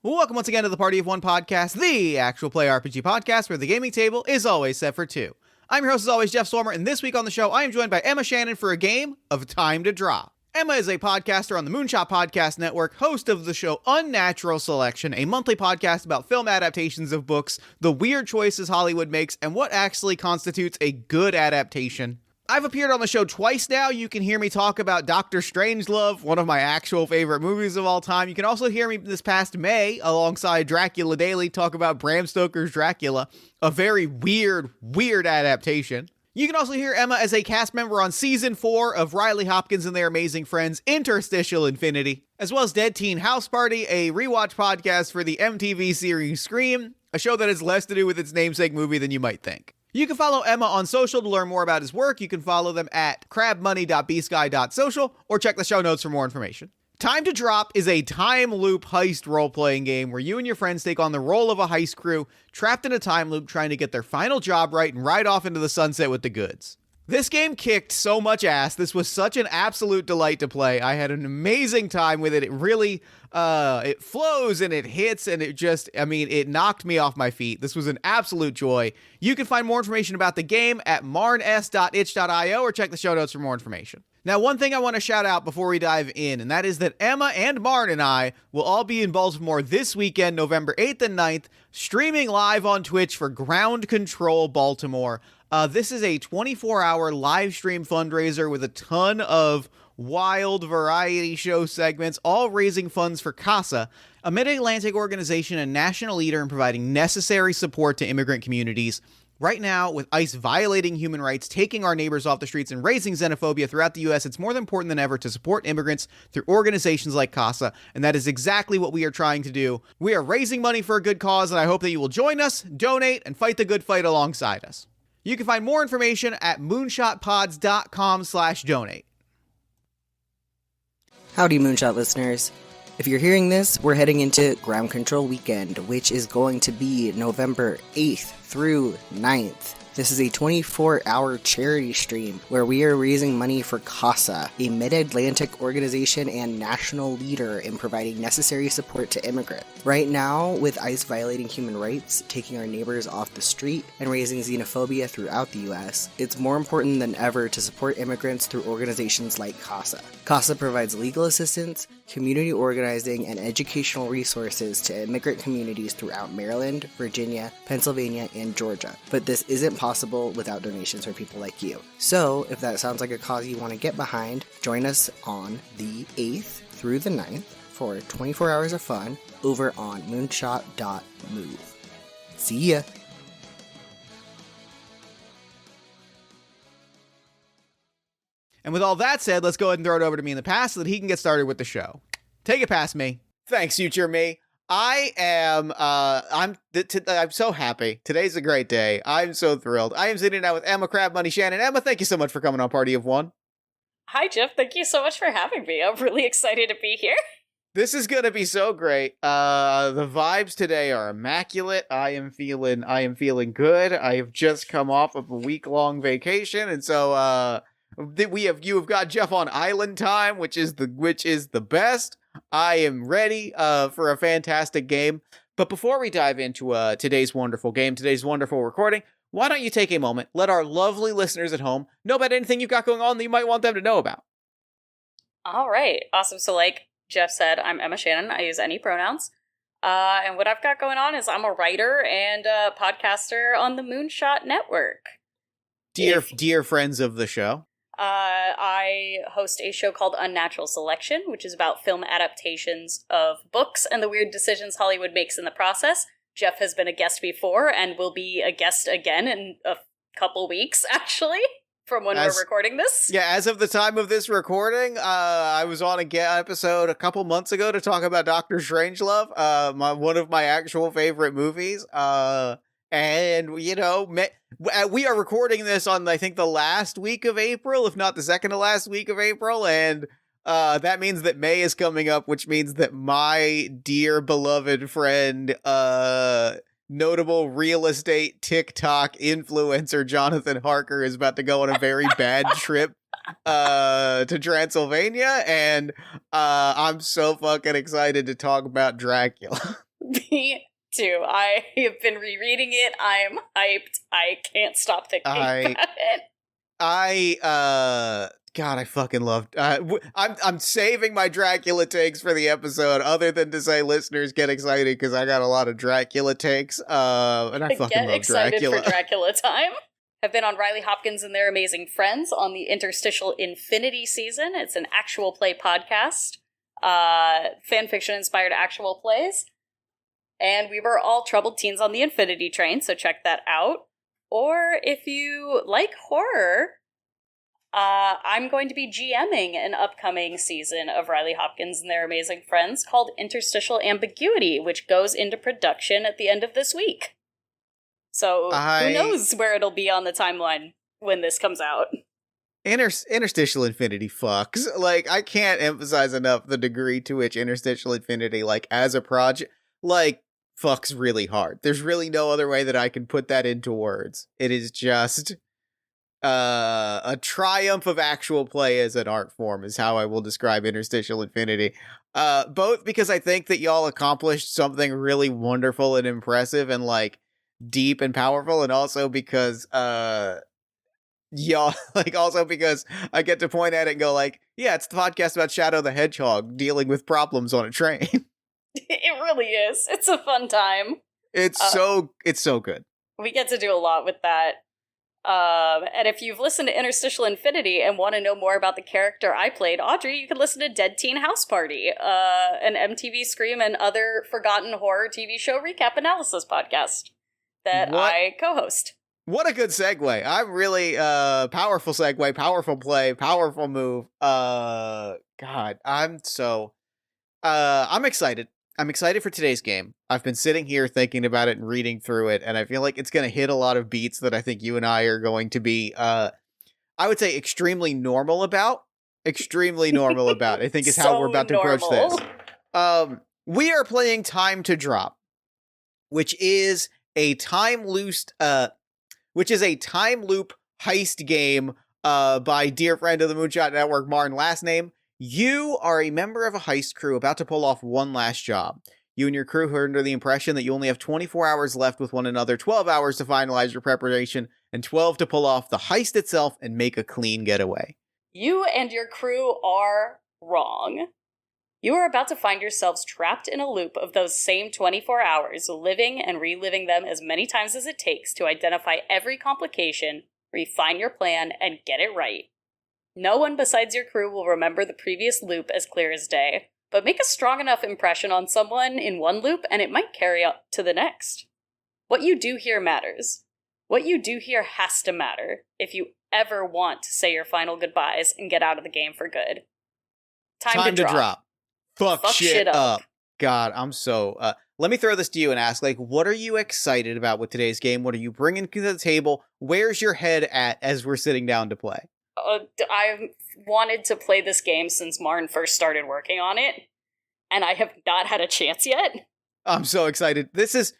Welcome once again to the Party of One podcast, the actual play RPG podcast where the gaming table is always set for two. I'm your host as always, Jeff Stormer, and this week on the show, I am joined by Emma Shannon for a game of Time to Drop. Emma is a podcaster on the Moonshot Podcast Network, host of the show Unnatural Selection, a monthly podcast about film adaptations of books, the weird choices Hollywood makes, and what actually constitutes a good adaptation. I've appeared on the show twice now. You can hear me talk about Doctor Strangelove, one of my actual favorite movies of all time. You can also hear me this past May, alongside Dracula Daily, talk about Bram Stoker's Dracula, a very weird adaptation. You can also hear Emma as a cast member on Season 4 of Riley Hopkins and Their Amazing Friends, Interstitial Infinity, as well as Dead Teen House Party, a rewatch podcast for the MTV series Scream, a show that has less to do with its namesake movie than you might think. You can follow Emma on social to learn more about his work. You can follow them at crabmoney.bsky.social or check the show notes for more information. Time to Drop is a time loop heist role-playing game where you and your friends take on the role of a heist crew trapped in a time loop trying to get their final job right and ride off into the sunset with the goods. This game kicked so much ass. This was such an absolute delight to play. I had an amazing time with it. It really, it flows and it hits and it just, it knocked me off my feet. This was an absolute joy. You can find more information about the game at marns.itch.io or check the show notes for more information. Now, one thing I want to shout out before we dive in, and that is that Emma and Marn and I will all be in Baltimore this weekend, November 8th and 9th, streaming live on Twitch for Ground Control Baltimore. This is a 24-hour live stream fundraiser with a ton of wild variety show segments, all raising funds for CASA, a mid-Atlantic organization and national leader in providing necessary support to immigrant communities. Right now, with ICE violating human rights, taking our neighbors off the streets, and raising xenophobia throughout the U.S., it's more important than ever to support immigrants through organizations like CASA, and that is exactly what we are trying to do. We are raising money for a good cause, and I hope that you will join us, donate, and fight the good fight alongside us. You can find more information at moonshotpods.com/donate. Howdy, Moonshot listeners. If you're hearing this, we're heading into Ground Control Weekend, which is going to be November 8th through 9th. This is a 24-hour charity stream where we are raising money for CASA, a mid-Atlantic organization and national leader in providing necessary support to immigrants. Right now, with ICE violating human rights, taking our neighbors off the street, and raising xenophobia throughout the U.S., it's more important than ever to support immigrants through organizations like CASA. CASA provides legal assistance, community organizing, and educational resources to immigrant communities throughout Maryland, Virginia, Pennsylvania, and Georgia. But this isn't possible without donations from people like you. So, if that sounds like a cause you want to get behind, join us on the 8th through the 9th for 24 hours of fun over on moonshot.move. See ya! And with all that said, let's go ahead and throw it over to me in the past so that he can get started with the show. Take it past me. Thanks, future me. I'm so happy. Today's a great day. I'm so thrilled. I am sitting down with Emma Crab Money Shannon. Emma, thank you so much for coming on Party of One. Hi, Jeff. Thank you so much for having me. I'm really excited to be here. This is going to be so great. The vibes today are immaculate. I am feeling good. I have just come off of a week-long vacation, and so you have got Jeff on island time, which is the best. I am ready for a fantastic game. But before we dive into today's wonderful game, today's wonderful recording, why don't you take a moment, let our lovely listeners at home know about anything you've got going on that you might want them to know about. All right. Awesome. So like Jeff said, I'm Emma Shannon. I use any pronouns. And what I've got going on is I'm a writer and a podcaster on the Moonshot Network. Dear friends of the show. I host a show called Unnatural Selection, which is about film adaptations of books and the weird decisions Hollywood makes in the process. Jeff has been a guest before and will be a guest again in a couple weeks, actually, from when we're recording this. Yeah, as of the time of this recording, I was on a episode a couple months ago to talk about Doctor Strangelove, one of my actual favorite movies. And, you know, we are recording this on, I think, the last week of April, if not the second to last week of April, and that means that May is coming up, which means that my dear beloved friend, notable real estate TikTok influencer Jonathan Harker is about to go on a very bad trip to Transylvania, and I'm so fucking excited to talk about Dracula. Me too. I have been rereading it. I'm hyped. I can't stop thinking about it. God, I fucking love. I'm saving my Dracula takes for the episode, other than to say, listeners, get excited because I got a lot of Dracula takes. And I fucking love excited Dracula. for Dracula time. I've been on Riley Hopkins and Their Amazing Friends on the Interstitial Infinity season. It's an actual play podcast, fanfiction inspired actual plays. And we were all troubled teens on the Infinity Train, so check that out. Or if you like horror, I'm going to be GMing an upcoming season of Riley Hopkins and Their Amazing Friends called Interstitial Ambiguity, which goes into production at the end of this week. So who knows where it'll be on the timeline when this comes out. Interstitial Infinity fucks. Like, I can't emphasize enough the degree to which Interstitial Infinity, like, as a project, like, fucks really hard. There's really no other way that I can put that into words. It is just a triumph of actual play as an art form is how I will describe Interstitial Infinity. Both because I think that y'all accomplished something really wonderful and impressive and, like, deep and powerful, and also because y'all, like, also because I get to point at it and go, like, yeah, it's the podcast about Shadow the Hedgehog dealing with problems on a train. It really is. It's a fun time. It's so good. We get to do a lot with that. And if you've listened to Interstitial Infinity and want to know more about the character I played, Audrey, you can listen to Dead Teen House Party, an MTV Scream and other forgotten horror TV show recap analysis podcast that I co-host. What a good segue. I'm really, powerful segue, powerful play, powerful move. God, I'm excited. I'm excited for today's game. I've been sitting here thinking about it and reading through it, and I feel like it's going to hit a lot of beats that I think you and I are going to be, I would say, extremely normal about. Extremely normal about, I think is how we're about to approach this. We are playing Time to Drop, which is a time loop heist game by dear friend of the Moonshot Network, Martin, last name. You are a member of a heist crew about to pull off one last job. You and your crew are under the impression that you only have 24 hours left with one another, 12 hours to finalize your preparation, and 12 to pull off the heist itself and make a clean getaway. You and your crew are wrong. You are about to find yourselves trapped in a loop of those same 24 hours, living and reliving them as many times as it takes to identify every complication, refine your plan, and get it right. No one besides your crew will remember the previous loop as clear as day, but make a strong enough impression on someone in one loop and it might carry up to the next. What you do here matters. What you do here has to matter if you ever want to say your final goodbyes and get out of the game for good. Time to drop. Fuck shit up. God, I'm so... let me throw this to you and ask, like, what are you excited about with today's game? What are you bringing to the table? Where's your head at as we're sitting down to play? I've wanted to play this game since Martin first started working on it, and I have not had a chance yet. I'm so excited. This is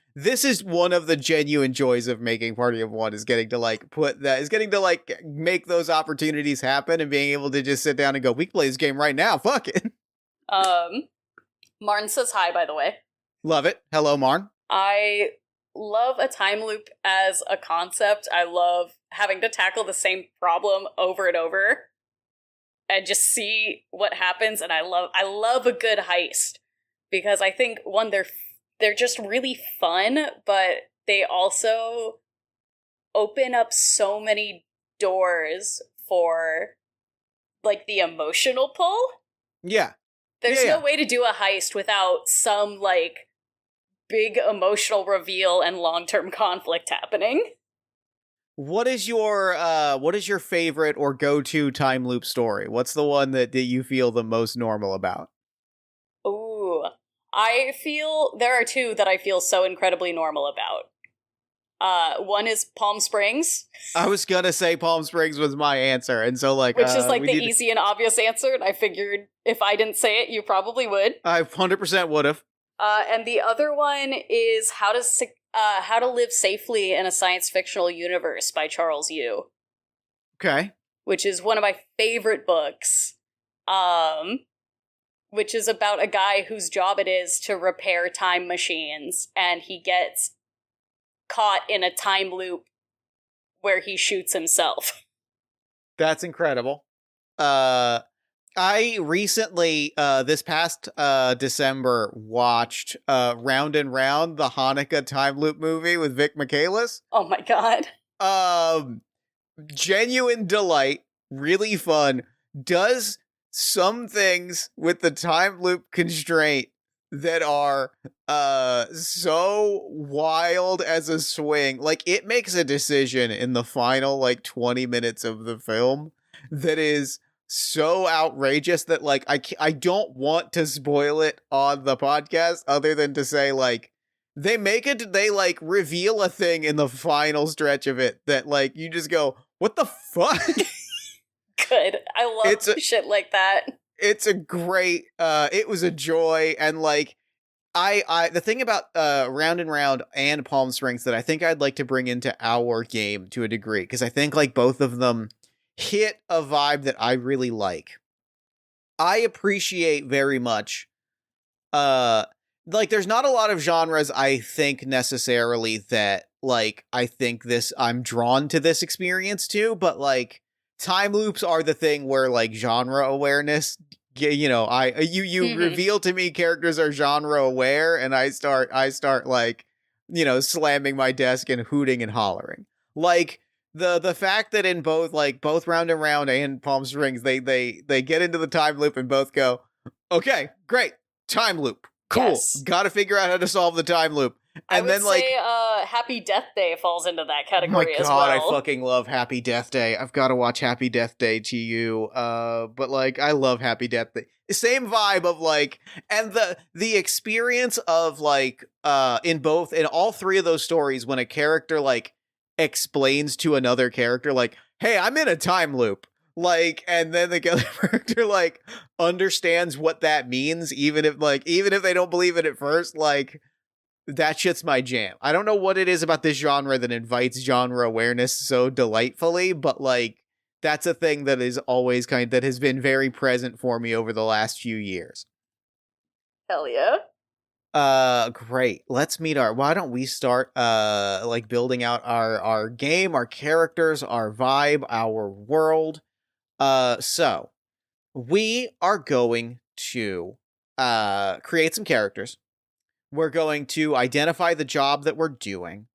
one of the genuine joys of making Party of One, is getting to make those opportunities happen and being able to just sit down and go, we can play this game right now, fuck it. Martin says hi, by the way. Love it. Hello, Marn. I love a time loop as a concept. I love having to tackle the same problem over and over and just see what happens. And I love a good heist because I think, one, they're just really fun, but they also open up so many doors for, like, the emotional pull. Yeah. There's no way to do a heist without some, like, big emotional reveal and long-term conflict happening. What is your favorite or go-to time loop story? What's the one that you feel the most normal about? Ooh, there are two that I feel so incredibly normal about. One is Palm Springs. I was gonna say Palm Springs was my answer, and so, like, which is like the easy and obvious answer, and I figured if I didn't say it, you probably would. I 100% would have. And the other one is How to Live Safely in a Science Fictional Universe by Charles Yu. Okay. Which is one of my favorite books. which is about a guy whose job it is to repair time machines, and he gets caught in a time loop where he shoots himself. That's incredible. I recently, this past December, watched Round and Round, the Hanukkah time loop movie with Vic Michaelis. Oh my god. Genuine delight, really fun, does some things with the time loop constraint that are so wild as a swing. Like, it makes a decision in the final, like, 20 minutes of the film that is so outrageous that, like, I don't want to spoil it on the podcast other than to say, like, they like, reveal a thing in the final stretch of it that, like, you just go, what the fuck? Good. I love shit like that. It's a great, it was a joy, and, like, the thing about Round and Round and Palm Springs that I think I'd like to bring into our game to a degree, because I think, like, both of them hit a vibe that I really like. I appreciate very much, like, there's not a lot of genres I think necessarily that, like, I'm drawn to this experience to, but, like, time loops are the thing where, like, genre awareness, you know, you reveal to me characters are genre aware, and I start like, you know, slamming my desk and hooting and hollering. Like, the fact that in both Round and Round and Palm Springs, they get into the time loop and both go, okay, great, time loop, cool, yes. Got to figure out how to solve the time loop. And I would say Happy Death Day falls into that category as well. Oh my god, I fucking love Happy Death Day. I've got to watch Happy Death Day to you. But, like, I love Happy Death Day. Same vibe of, like, and the experience of, like, in all three of those stories, when a character, like, explains to another character, like, hey, I'm in a time loop. Like, and then the other character, like, understands what that means, even if they don't believe it at first, like, that shit's my jam. I don't know what it is about this genre that invites genre awareness so delightfully, but, like, that's a thing that is always that has been very present for me over the last few years. Hell yeah. Great. Why don't we start, like, building out our game, our characters, our vibe, our world. So we are going to, create some characters. We're going to identify the job that we're doing,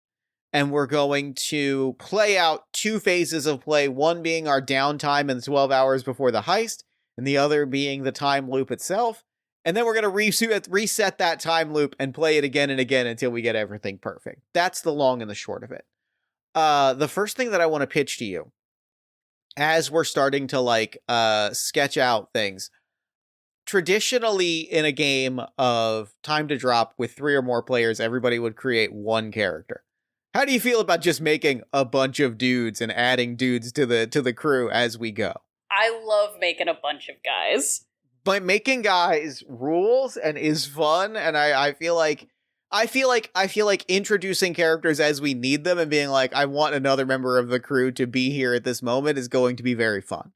and we're going to play out 2 phases of play, one being our downtime in the 12 hours before the heist, and the other being the time loop itself. And then we're going to reset that time loop and play it again and again until we get everything perfect. That's the long and the short of it. The first thing that I want to pitch to you, as we're starting to, like, sketch out things, traditionally, in a game of time to drop with 3 or more players, everybody would create 1 character. How do you feel about just making a bunch of dudes and adding dudes to the crew as we go? I love making a bunch of guys. But making guys rules and is fun, and I feel like introducing characters as we need them and being like, I want another member of the crew to be here at this moment is going to be very fun.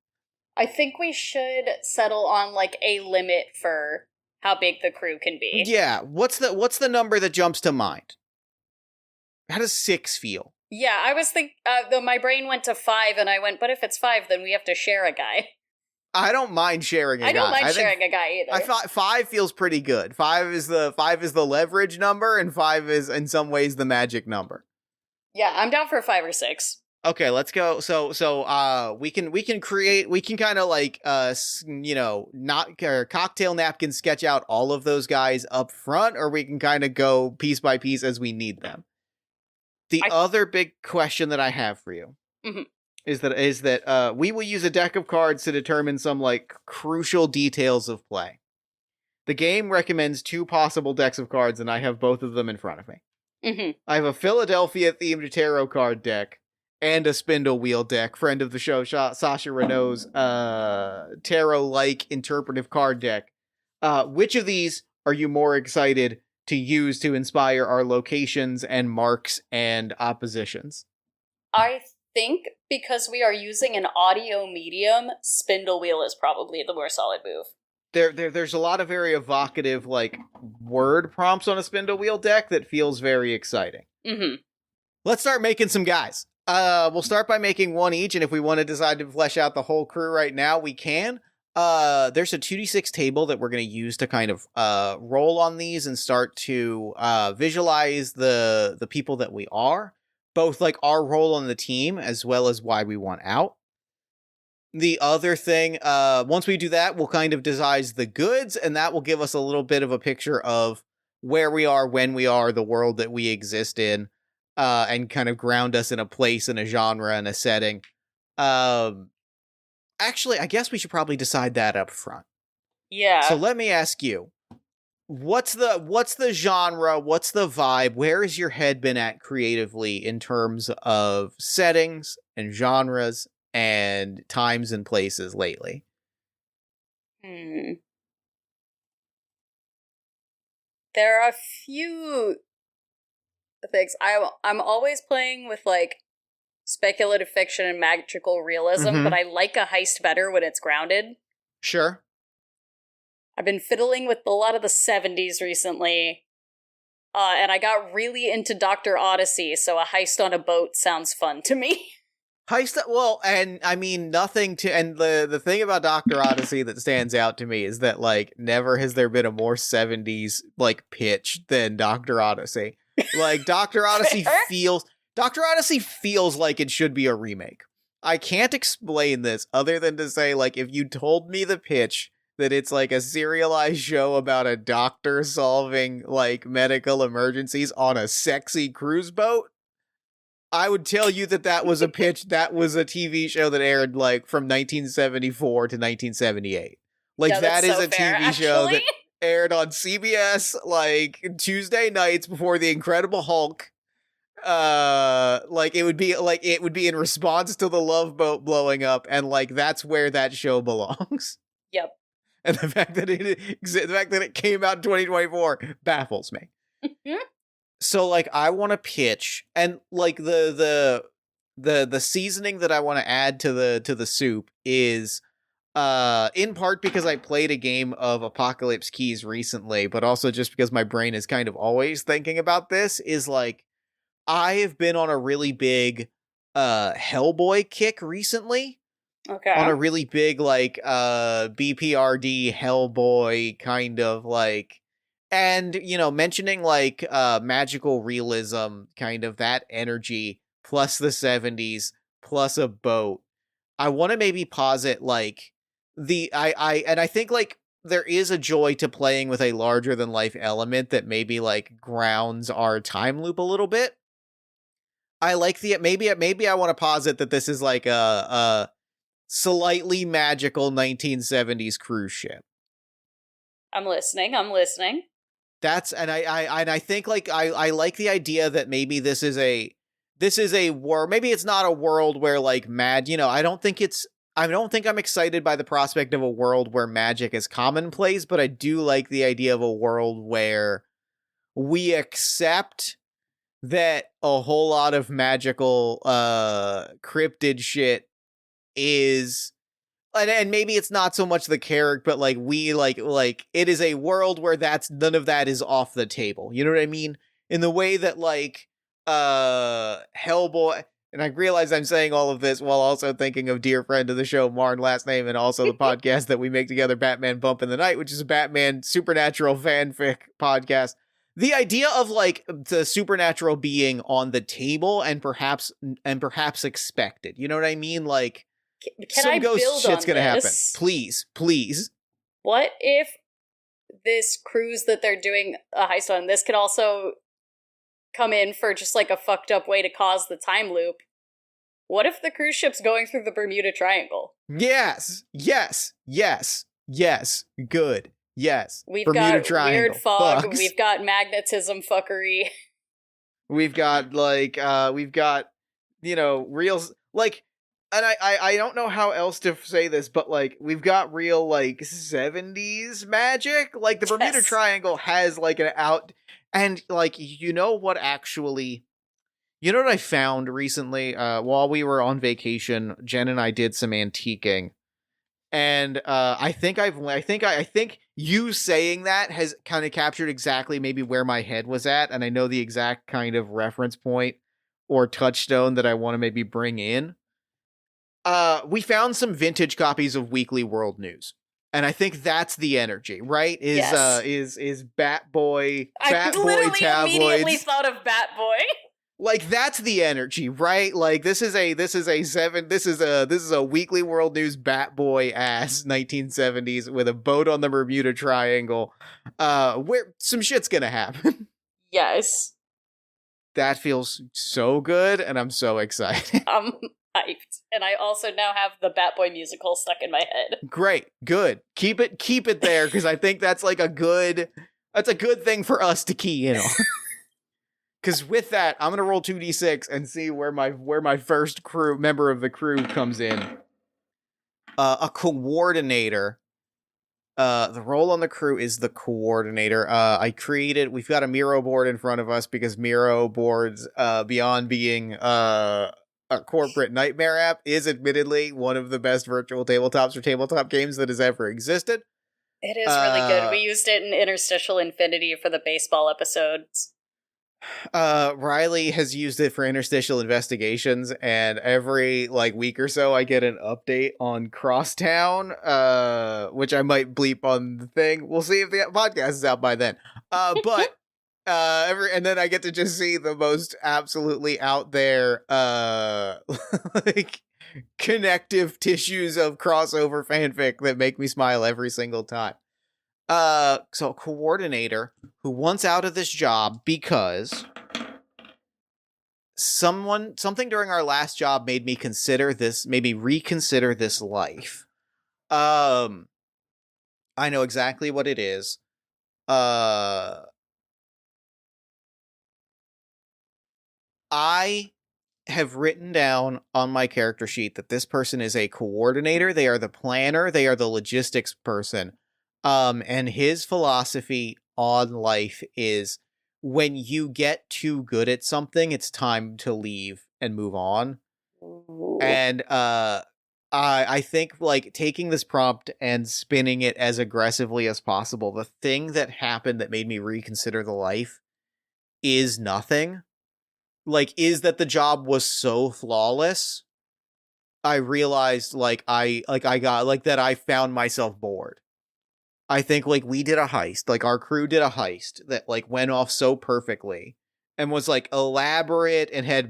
I think we should settle on, like, a limit for how big the crew can be. Yeah, what's the number that jumps to mind? How does 6 feel? Yeah, I was though my brain went to 5, and I went, but if it's 5, then we have to share a guy. I don't mind sharing a guy. I don't mind sharing a guy either. I thought 5 feels pretty good. 5 is the leverage number, and 5 is in some ways the magic number. Yeah, I'm down for 5 or 6. Okay, let's go. So we can kind of, like, you know, cocktail napkin sketch out all of those guys up front, or we can kind of go piece by piece as we need them. The other big question that I have for you is that we will use a deck of cards to determine some, like, crucial details of play. The game recommends 2 possible decks of cards, and I have both of them in front of me. I have a Philadelphia-themed tarot card deck and a spindle wheel deck, friend of the show, Sasha Renault's tarot-like interpretive card deck. Which of these are you more excited to use to inspire our locations and marks and oppositions? I think because we are using an audio medium, spindle wheel is probably the more solid move. there's a lot of very evocative like word prompts on a spindle wheel deck that feels very exciting. Mm-hmm. Let's start making some guys. We'll start by making one each, and if we want to decide to flesh out the whole crew right now, we can. There's a 2d6 table that we're going to use to kind of roll on these and start to visualize the people that we are, both like our role on the team as well as why we want out. The other thing, once we do that, we'll kind of devise the goods, and that will give us a little bit of a picture of where we are, when we are, the world that we exist in. And kind of ground us in a place, in a genre, and a setting. Actually, I guess we should probably decide that up front. Yeah. So let me ask you, what's the genre? What's the vibe? Where has your head been at creatively in terms of settings and genres and times and places lately? There are a few things. I'm always playing with like speculative fiction and magical realism, but I like a heist better when it's grounded. Sure. I've been fiddling with a lot of the 70s recently, and I got really into Dr. Odyssey, so a heist on a boat sounds fun to me. Heist, well, and I mean, nothing to, and the thing about Dr. Odyssey that stands out to me is that, like, never has there been a more 70s, like, pitch than Dr. Odyssey. Like, Dr. Odyssey feels like it should be a remake. I can't explain this other than to say, like, if you told me the pitch that it's like a serialized show about a doctor solving, like, medical emergencies on a sexy cruise boat, I would tell you that was a pitch, that was a TV show that aired, like, from 1974 to 1978. Like, yeah, that is so a fair, TV show that aired on CBS, like, Tuesday nights before The Incredible Hulk. Like, it would be in response to the Love Boat blowing up, and, like, that's where that show belongs. Yep. And the fact that it came out in 2024 baffles me. So, like, I want to pitch, and, like, the seasoning that I want to add to the soup is in part because I played a game of Apocalypse Keys recently, but also just because my brain is kind of always thinking about this, is like, I have been on a really big Hellboy kick recently. Okay. On a really big, like, BPRD Hellboy kind of, like, and, you know, mentioning, like, magical realism, kind of that energy, plus the 70s, plus a boat. I want to maybe posit, like, I think, like, there is a joy to playing with a larger than life element that maybe, like, grounds our time loop a little bit. I like maybe I want to posit that this is like a slightly magical 1970s cruise ship. I'm listening. That's, and I think, like, I like the idea that maybe this is a world, maybe it's not a world where, like, you know, I don't think I'm excited by the prospect of a world where magic is commonplace, but I do like the idea of a world where we accept that a whole lot of magical cryptid shit is, and maybe it's not so much the character, but, like, we like it is a world where none of that is off the table. You know what I mean? In the way that, like, Hellboy, and I realize I'm saying all of this while also thinking of dear friend of the show, Marn last name, and also the podcast that we make together, Batman Bump in the Night, which is a Batman supernatural fanfic podcast. The idea of, like, the supernatural being on the table and perhaps expected. You know what I mean? Like, Can some I ghost build shit's on gonna happen. this? Please. What if this cruise that they're doing a heist on, this could also come in for just like a fucked up way to cause the time loop? What if the cruise ship's going through the Bermuda Triangle? Yes. Good. Yes. We've Bermuda got Triangle. weird fog. Bugs. We've got magnetism fuckery. We've got, like, you know, real, like, and I don't know how else to say this, but, like, we've got real, like, 70s magic. Like, the Bermuda Yes. Triangle has, like, an out, and, like, you know what I found recently? While we were on vacation, Jen and I did some antiquing, And I think you saying that has kind of captured exactly maybe where my head was at, and I know the exact kind of reference point or touchstone that I want to maybe bring in. We found some vintage copies of Weekly World News, and I think that's the energy, right? Yes. Is Bat Boy literally immediately tabloids? thought of Bat Boy. Like that's the energy, right? Like this is a Weekly World News Bat Boy ass 1970s with a boat on the Bermuda Triangle, where some shit's gonna happen. Yes. That feels so good, and I'm so excited. I'm hyped. And I also now have the Bat Boy musical stuck in my head. Great, good. Keep it there, because I think that's like a good thing for us to key in on. Because with that, I'm gonna roll 2d6 and see where my first member of the crew comes in. A coordinator. The role on the crew is the coordinator. We've got a Miro board in front of us because Miro boards, beyond being a corporate nightmare app, is admittedly one of the best virtual tabletops or tabletop games that has ever existed. It is really good. We used it in Interstitial Infinity for the baseball episodes. Riley has used it for interstitial investigations, and every week or so I get an update on Crosstown, which I might bleep on the thing. We'll see if the podcast is out by then. But and then I get to just see the most absolutely out there connective tissues of crossover fanfic that make me smile every single time. So a coordinator who wants out of this job because something during our last job made me reconsider this life. I know exactly what it is. I have written down on my character sheet that this person is a coordinator. They are the planner. They are the logistics person. And his philosophy on life is when you get too good at something, it's time to leave and move on. Ooh. And I think taking this prompt and spinning it as aggressively as possible, the thing that happened that made me reconsider the life is nothing. Is that the job was so flawless, I realized that I found myself bored. I think we did a heist, our crew did a heist that went off so perfectly and was elaborate and had,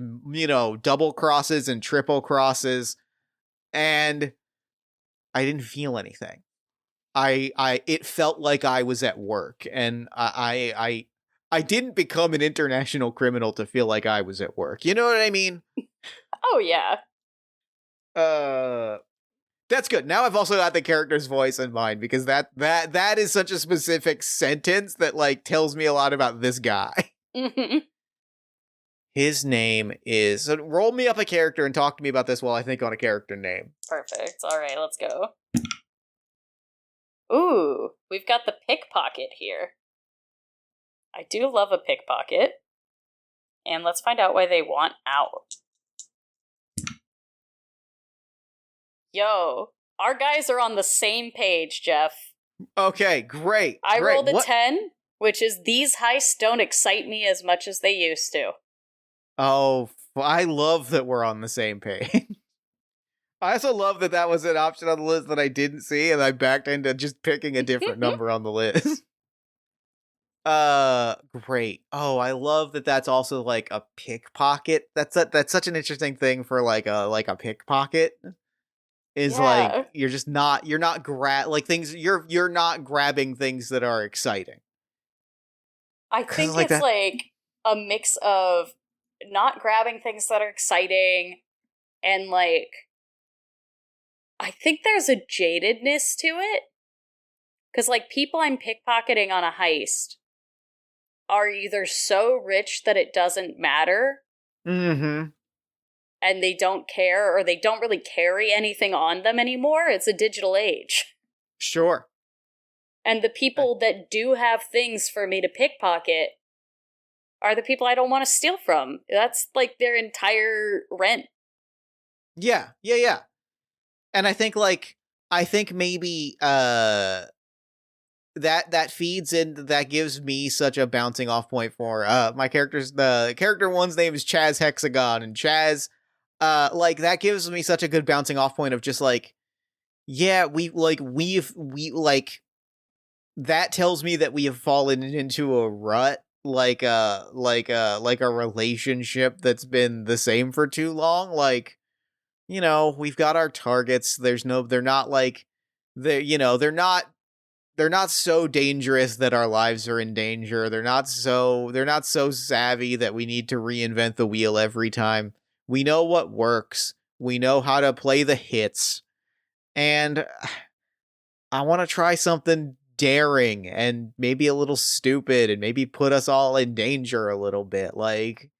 double crosses and triple crosses, and I didn't feel anything. It felt like I was at work, and I didn't become an international criminal to feel like I was at work. You know what I mean? Oh yeah. That's good. Now I've also got the character's voice in mind, because that is such a specific sentence that tells me a lot about this guy. His name is... So roll me up a character and talk to me about this while I think on a character name. Perfect. All right, let's go. Ooh, we've got the pickpocket here. I do love a pickpocket. And let's find out why they want out. Yo, our guys are on the same page, Jeff. Okay, great. I rolled a 10, which is these heists don't excite me as much as they used to. Oh, I love that we're on the same page. I also love that was an option on the list that I didn't see, and I backed into just picking a different number on the list. Great. Oh, I love that that's also a pickpocket. That's such an interesting thing for a pickpocket. Is you're not things you're not grabbing things that are exciting. I think it's a mix of not grabbing things that are exciting and I think there's a jadedness to it. Cause people I'm pickpocketing on a heist are either so rich that it doesn't matter. Mm-hmm. And they don't care, or they don't really carry anything on them anymore. It's a digital age. Sure. And the people that do have things for me to pickpocket are the people I don't want to steal from. That's their entire rent. Yeah. And I think I think maybe that feeds in, that gives me such a bouncing off point for my characters. The character one's name is Chaz Hexagon, and Chaz, like, that gives me such a good bouncing off point of just like, yeah, we like, that tells me that we have fallen into a rut, like a relationship that's been the same for too long. Like, we've got our targets. They're not like, they're not so dangerous that our lives are in danger. They're not so savvy that we need to reinvent the wheel every time. We know what works. We know how to play the hits. And I want to try something daring and maybe a little stupid and maybe put us all in danger a little bit. Like,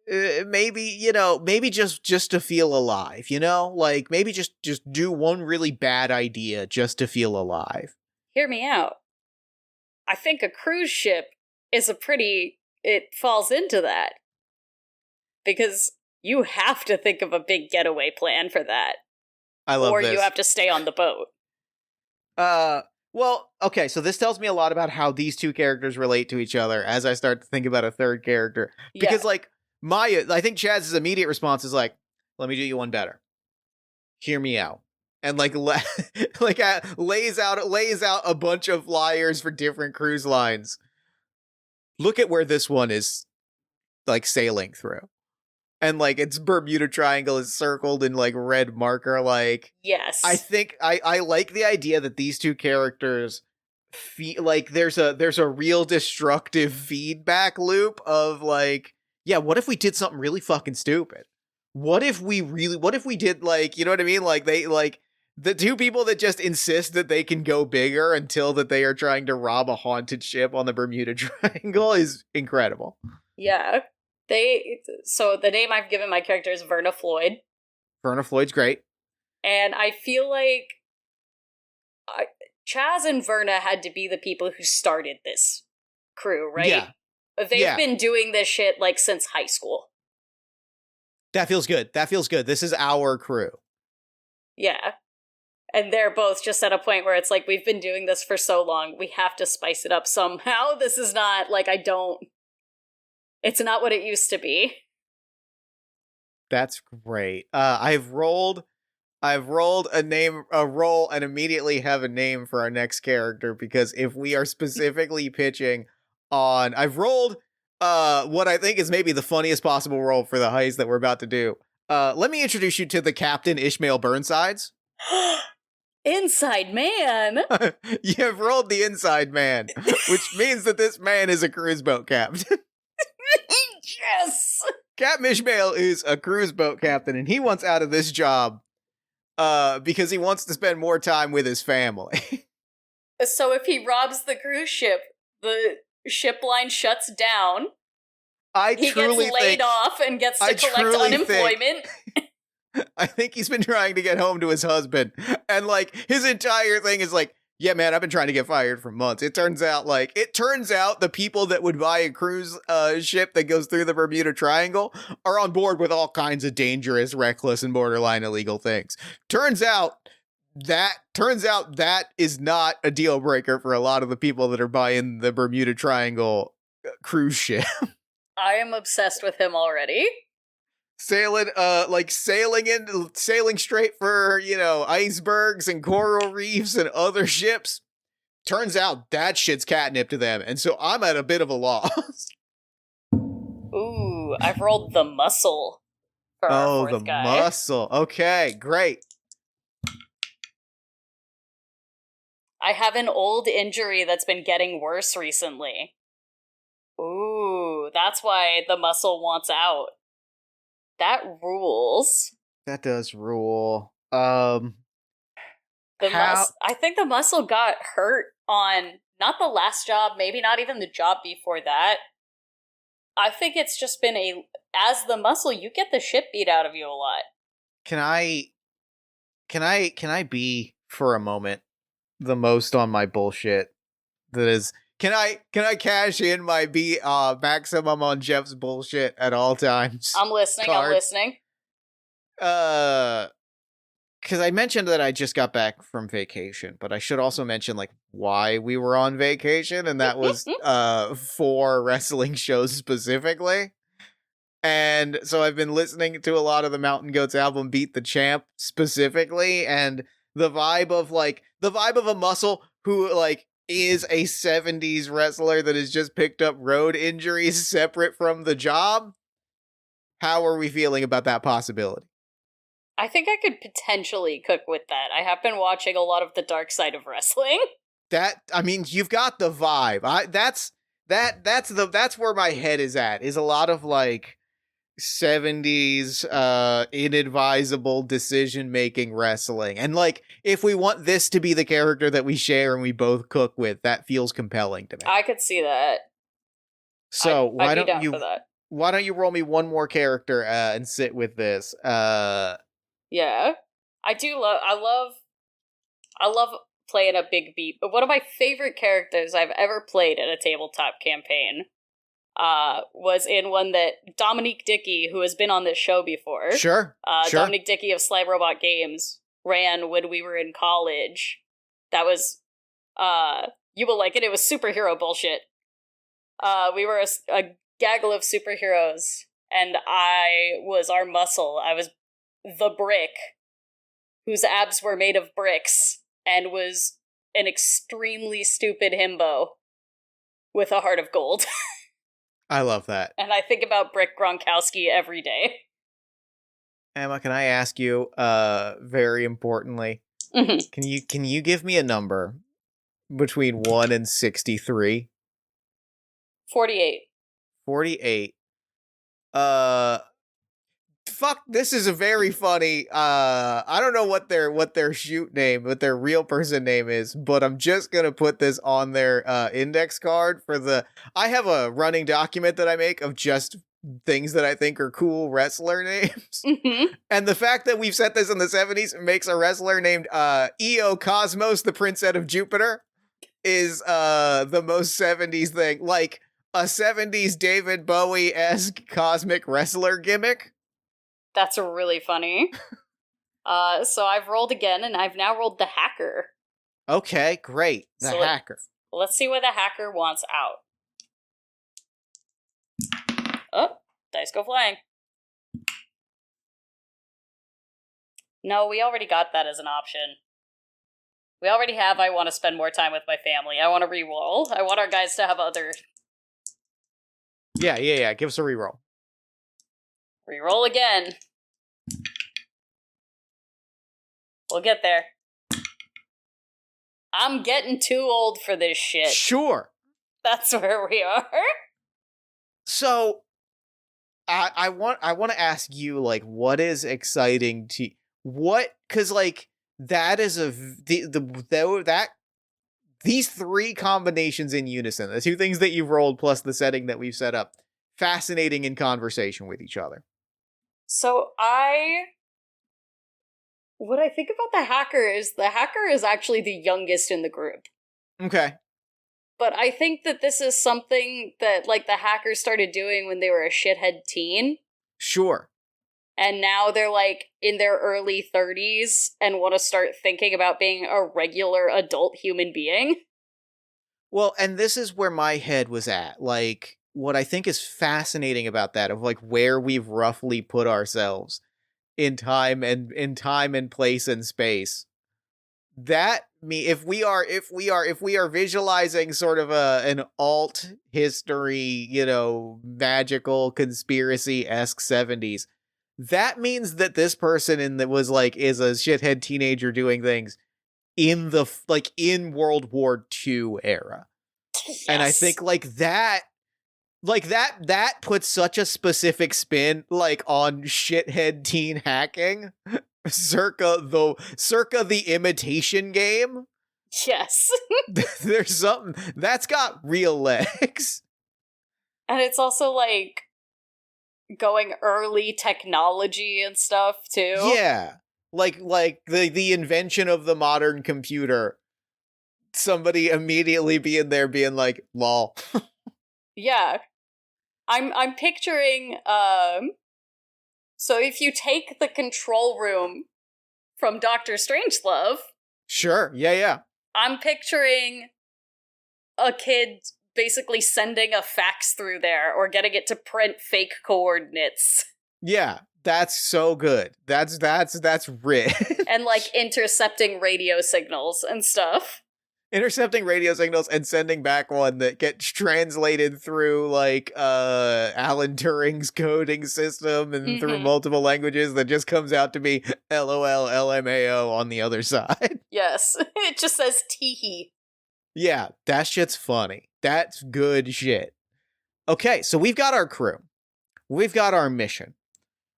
maybe just to feel alive, like maybe just do one really bad idea just to feel alive. Hear me out. I think a cruise ship it falls into that. Because you have to think of a big getaway plan for that. I love or this. you have to stay on the boat. Well, okay, so this tells me a lot about how these two characters relate to each other as I start to think about a third character. Because, like, I think Chaz's immediate response is like, let me do you one better. Hear me out. And, like, lays out a bunch of flyers for different cruise lines. Look at where this one is, like, sailing through. And, like, its Bermuda Triangle is circled in, like, red marker. Like, yes, I think I like the idea that these two characters feel like there's a real destructive feedback loop of, like, yeah, what if we did something really fucking stupid? What if we did, like, you know what I mean? Like, they, like, the two people that just insist that they can go bigger until that they are trying to rob a haunted ship on the Bermuda Triangle is incredible. Yeah. So the name I've given my character is Verna Floyd. Verna Floyd's great. And I feel like Chaz and Verna had to be the people who started this crew, right? Yeah. They've been doing this shit, like, since high school. That feels good. This is our crew. Yeah. And they're both just at a point where it's like, we've been doing this for so long, we have to spice it up somehow. This is not, like, it's not what it used to be. That's great. I've rolled a roll and immediately have a name for our next character, because if we are specifically pitching on, I've rolled what I think is maybe the funniest possible roll for the heist that we're about to do. Let me introduce you to the Captain Ishmael Burnsides. Inside man! You've rolled the inside man, which means that this man is a cruise boat captain. Yes! Captain Ishmael is a cruise boat captain, and he wants out of this job because he wants to spend more time with his family. So if he robs the cruise ship, the ship line shuts down. He gets laid off and gets to collect unemployment. I think he's been trying to get home to his husband, and, like, his entire thing is like, yeah, man, I've been trying to get fired for months. It turns out the people that would buy a cruise ship that goes through the Bermuda Triangle are on board with all kinds of dangerous, reckless, and borderline illegal things. Turns out that is not a deal breaker for a lot of the people that are buying the Bermuda Triangle cruise ship. I am obsessed with him already. Sailing straight for, icebergs and coral reefs and other ships. Turns out that shit's catnip to them, and so I'm at a bit of a loss. Ooh, I've rolled the muscle for our fourth guy. Oh, the muscle. Okay, great. I have an old injury that's been getting worse recently. Ooh, that's why the muscle wants out. That rules. That does rule. I think the muscle got hurt on not the last job, maybe not even the job before that. I think it's just been as the muscle, you get the shit beat out of you a lot. Can I be for a moment the most on my bullshit? That is, can I cash in my maximum on Jeff's bullshit at all times? I'm listening. card? because I mentioned that I just got back from vacation, but I should also mention like why we were on vacation, and that was for wrestling shows specifically. And so I've been listening to a lot of the Mountain Goats album Beat the Champ specifically, and the vibe of a muscle who like is a 70s wrestler that has just picked up road injuries separate from the job. How are we feeling about that possibility? I think I could potentially cook with that. I have been watching a lot of the dark side of wrestling. You've got the vibe. That's where my head is at. Is a lot of like 70s inadvisable decision making wrestling. And like if we want this to be the character that we share and we both cook with, that feels compelling to me. I could see that. So I'd be down for that. Why don't you roll me one more character and sit with this? Yeah. I love playing a big beat, but one of my favorite characters I've ever played in a tabletop campaign was in one that Dominique Dickey, who has been on this show before. Sure. Dominique Dickey of Slime Robot Games ran when we were in college. That was, you will like it. It was superhero bullshit. We were a gaggle of superheroes, and I was our muscle. I was the brick, whose abs were made of bricks, and was an extremely stupid himbo with a heart of gold. I love that. And I think about Brick Gronkowski every day. Emma, can I ask you, very importantly, can you give me a number between 1 and 63? 48. 48. Fuck, this is a very funny, I don't know what their shoot name, what their real person name is, but I'm just gonna put this on their index card I have a running document that I make of just things that I think are cool wrestler names. And the fact that we've set this in the 70s makes a wrestler named Io Cosmos, the Prince of Jupiter, is the most 70s thing. Like a 70s David Bowie-esque cosmic wrestler gimmick. That's really funny. So I've rolled again, and I've now rolled the hacker. Okay, great. The hacker. Let's see what the hacker wants out. Oh, dice go flying. No, we already got that as an option. We already have I want to spend more time with my family. I want to reroll. I want our guys to have other... Yeah. Give us a reroll. Reroll again. We'll get there. I'm getting too old for this shit. Sure. That's where we are. So, I want to ask you, like, what is exciting to because like that is these three combinations in unison, the two things that you've rolled plus the setting that we've set up, fascinating in conversation with each other. So what I think about the hacker is actually the youngest in the group. Okay. But I think that this is something that, like, the hackers started doing when they were a shithead teen. Sure. And now they're, like, in their early 30s and want to start thinking about being a regular adult human being. Well, and this is where my head was at. Like, what I think is fascinating about that, of, like, where we've roughly put ourselves in time and place and space. If we are visualizing sort of an alt history, magical conspiracy-esque 70s, that means that this person is a shithead teenager doing things in in World War II era. Yes. And I think that puts such a specific spin on shithead teen hacking. Circa the Imitation Game. Yes. There's something that's got real legs. And it's also going early technology and stuff too. Yeah. Like the invention of the modern computer. Somebody immediately being like, lol. Yeah. I'm picturing so if you take the control room from Doctor Strangelove. Sure. Yeah. I'm picturing a kid basically sending a fax through there or getting it to print fake coordinates. Yeah. That's so good. That's rich. And like intercepting radio signals and stuff. Intercepting radio signals and sending back one that gets translated through like Alan Turing's coding system and through multiple languages that just comes out to be LOL LMAO on the other side. Yes. It just says teehee. Yeah, that shit's funny. That's good shit. Okay, so we've got our crew. We've got our mission.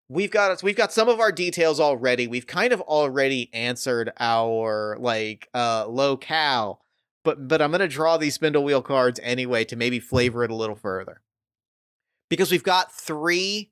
We've got some of our details already. We've kind of already answered our locale, but I'm gonna draw these spindle wheel cards anyway to maybe flavor it a little further. Because we've got three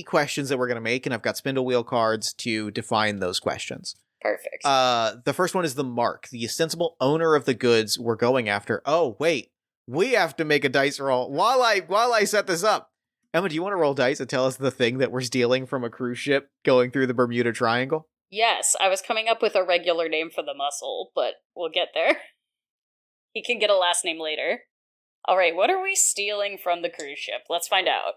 questions that we're gonna make, and I've got spindle wheel cards to define those questions. Perfect. The first one is the mark, the ostensible owner of the goods we're going after. Oh, wait. We have to make a dice roll while I set this up. Emma, do you want to roll dice and tell us the thing that we're stealing from a cruise ship going through the Bermuda Triangle? Yes, I was coming up with a regular name for the muscle, but we'll get there. He can get a last name later. Alright, what are we stealing from the cruise ship? Let's find out.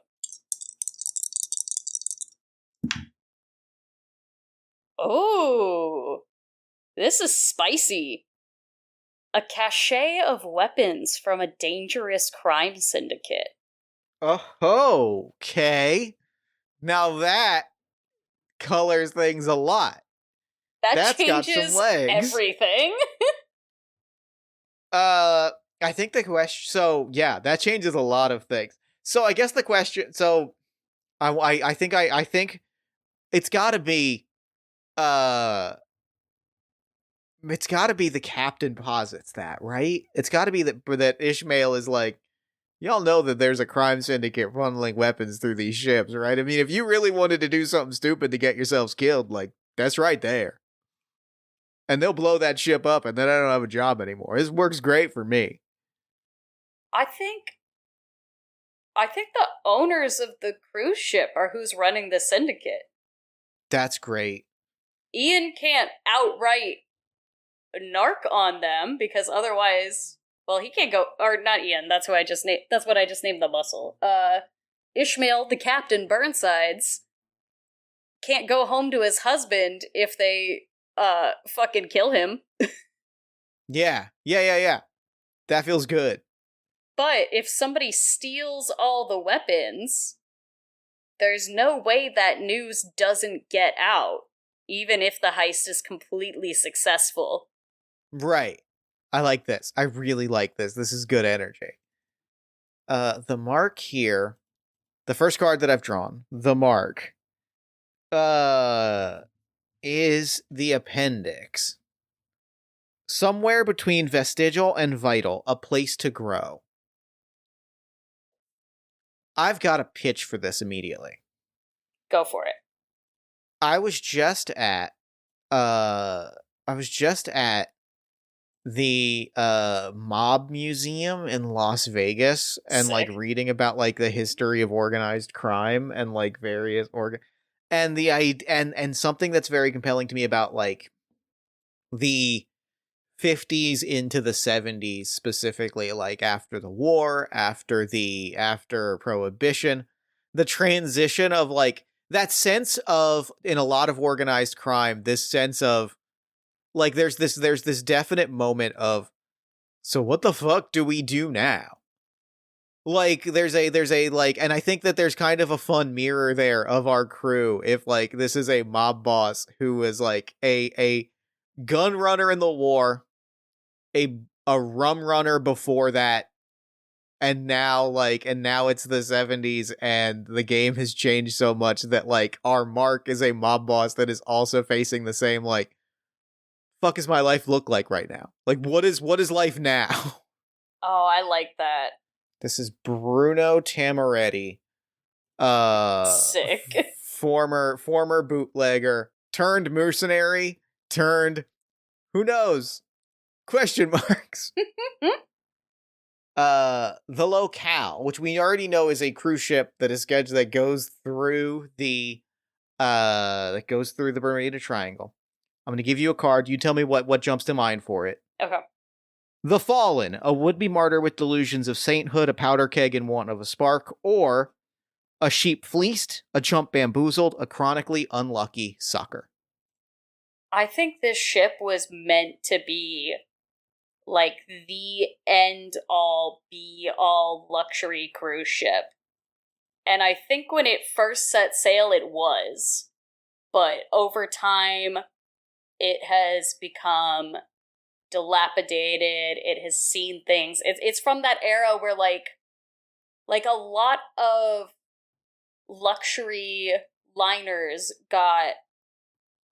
Oh, this is spicy. A cache of weapons from a dangerous crime syndicate. Oh, okay. Now that colors things a lot. That's changes got some legs. Everything. I think the question. So yeah, that changes a lot of things. So I guess the question. So I think it's got to be. It's got to be the captain posits that, right? It's got to be that Ishmael is like, y'all know that there's a crime syndicate funneling weapons through these ships, right? I mean, if you really wanted to do something stupid to get yourselves killed, like, that's right there. And they'll blow that ship up, and then I don't have a job anymore. This works great for me. I think the owners of the cruise ship are who's running the syndicate. That's great. Ian can't outright narc on them because otherwise, well, he can't go. Or not Ian. That's what I just named the muscle. Ishmael, the captain, Burnsides, can't go home to his husband if they fucking kill him. Yeah. That feels good. But if somebody steals all the weapons, there's no way that news doesn't get out, even if the heist is completely successful. Right. I like this. I really like this. This is good energy. The mark here, the first card that I've drawn, the mark, is the appendix. Somewhere between vestigial and vital, a place to grow. I've got a pitch for this immediately. Go for it. I was just at the mob museum in Las Vegas and Sick. like reading about like the history of organized crime and like various and something that's very compelling to me about like the 50s into the 70s specifically, like after the war, after Prohibition, the transition of like that sense of, in a lot of organized crime, this sense of like there's this definite moment of, so what the fuck do we do now? Like there's a like, and I think that there's kind of a fun mirror there of our crew if like this is a mob boss who was like a gun runner in the war, a rum runner before that, and now it's the 70s and the game has changed so much that like our mark is a mob boss that is also facing the same like, fuck is my life look like right now? Like what is life now? Oh, I like that. This is Bruno Tamaretti. Sick. Former bootlegger turned mercenary turned who knows? Question marks. The locale, which we already know is a cruise ship that is scheduled that goes through the that goes through the Bermuda Triangle. I'm going to give you a card. You tell me what jumps to mind for it. Okay. The Fallen, a would-be martyr with delusions of sainthood, a powder keg, and want of a spark, or a sheep fleeced, a chump bamboozled, a chronically unlucky sucker. I think this ship was meant to be like the end-all, be-all luxury cruise ship. And I think when it first set sail, it was. But over time, it has become dilapidated. It has seen things. It's from that era where like a lot of luxury liners got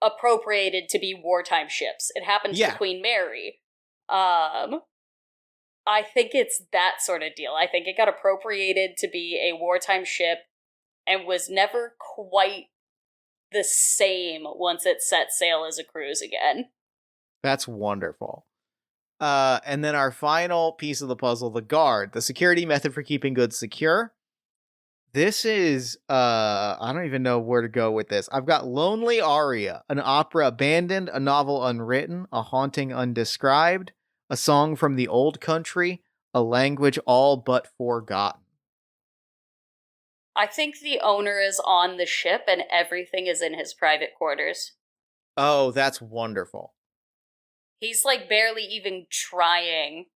appropriated to be wartime ships. It happened to the Queen Mary. I think it's that sort of deal. I think it got appropriated to be a wartime ship and was never quite the same once it set sail as a cruise again. That's wonderful. And then our final piece of the puzzle, the Guard, the security method for keeping goods secure. This is, I don't even know where to go with this. I've got Lonely Aria, an opera abandoned, a novel unwritten, a haunting undescribed, a song from the old country, a language all but forgotten. I think the owner is on the ship and everything is in his private quarters. Oh, that's wonderful. He's like barely even trying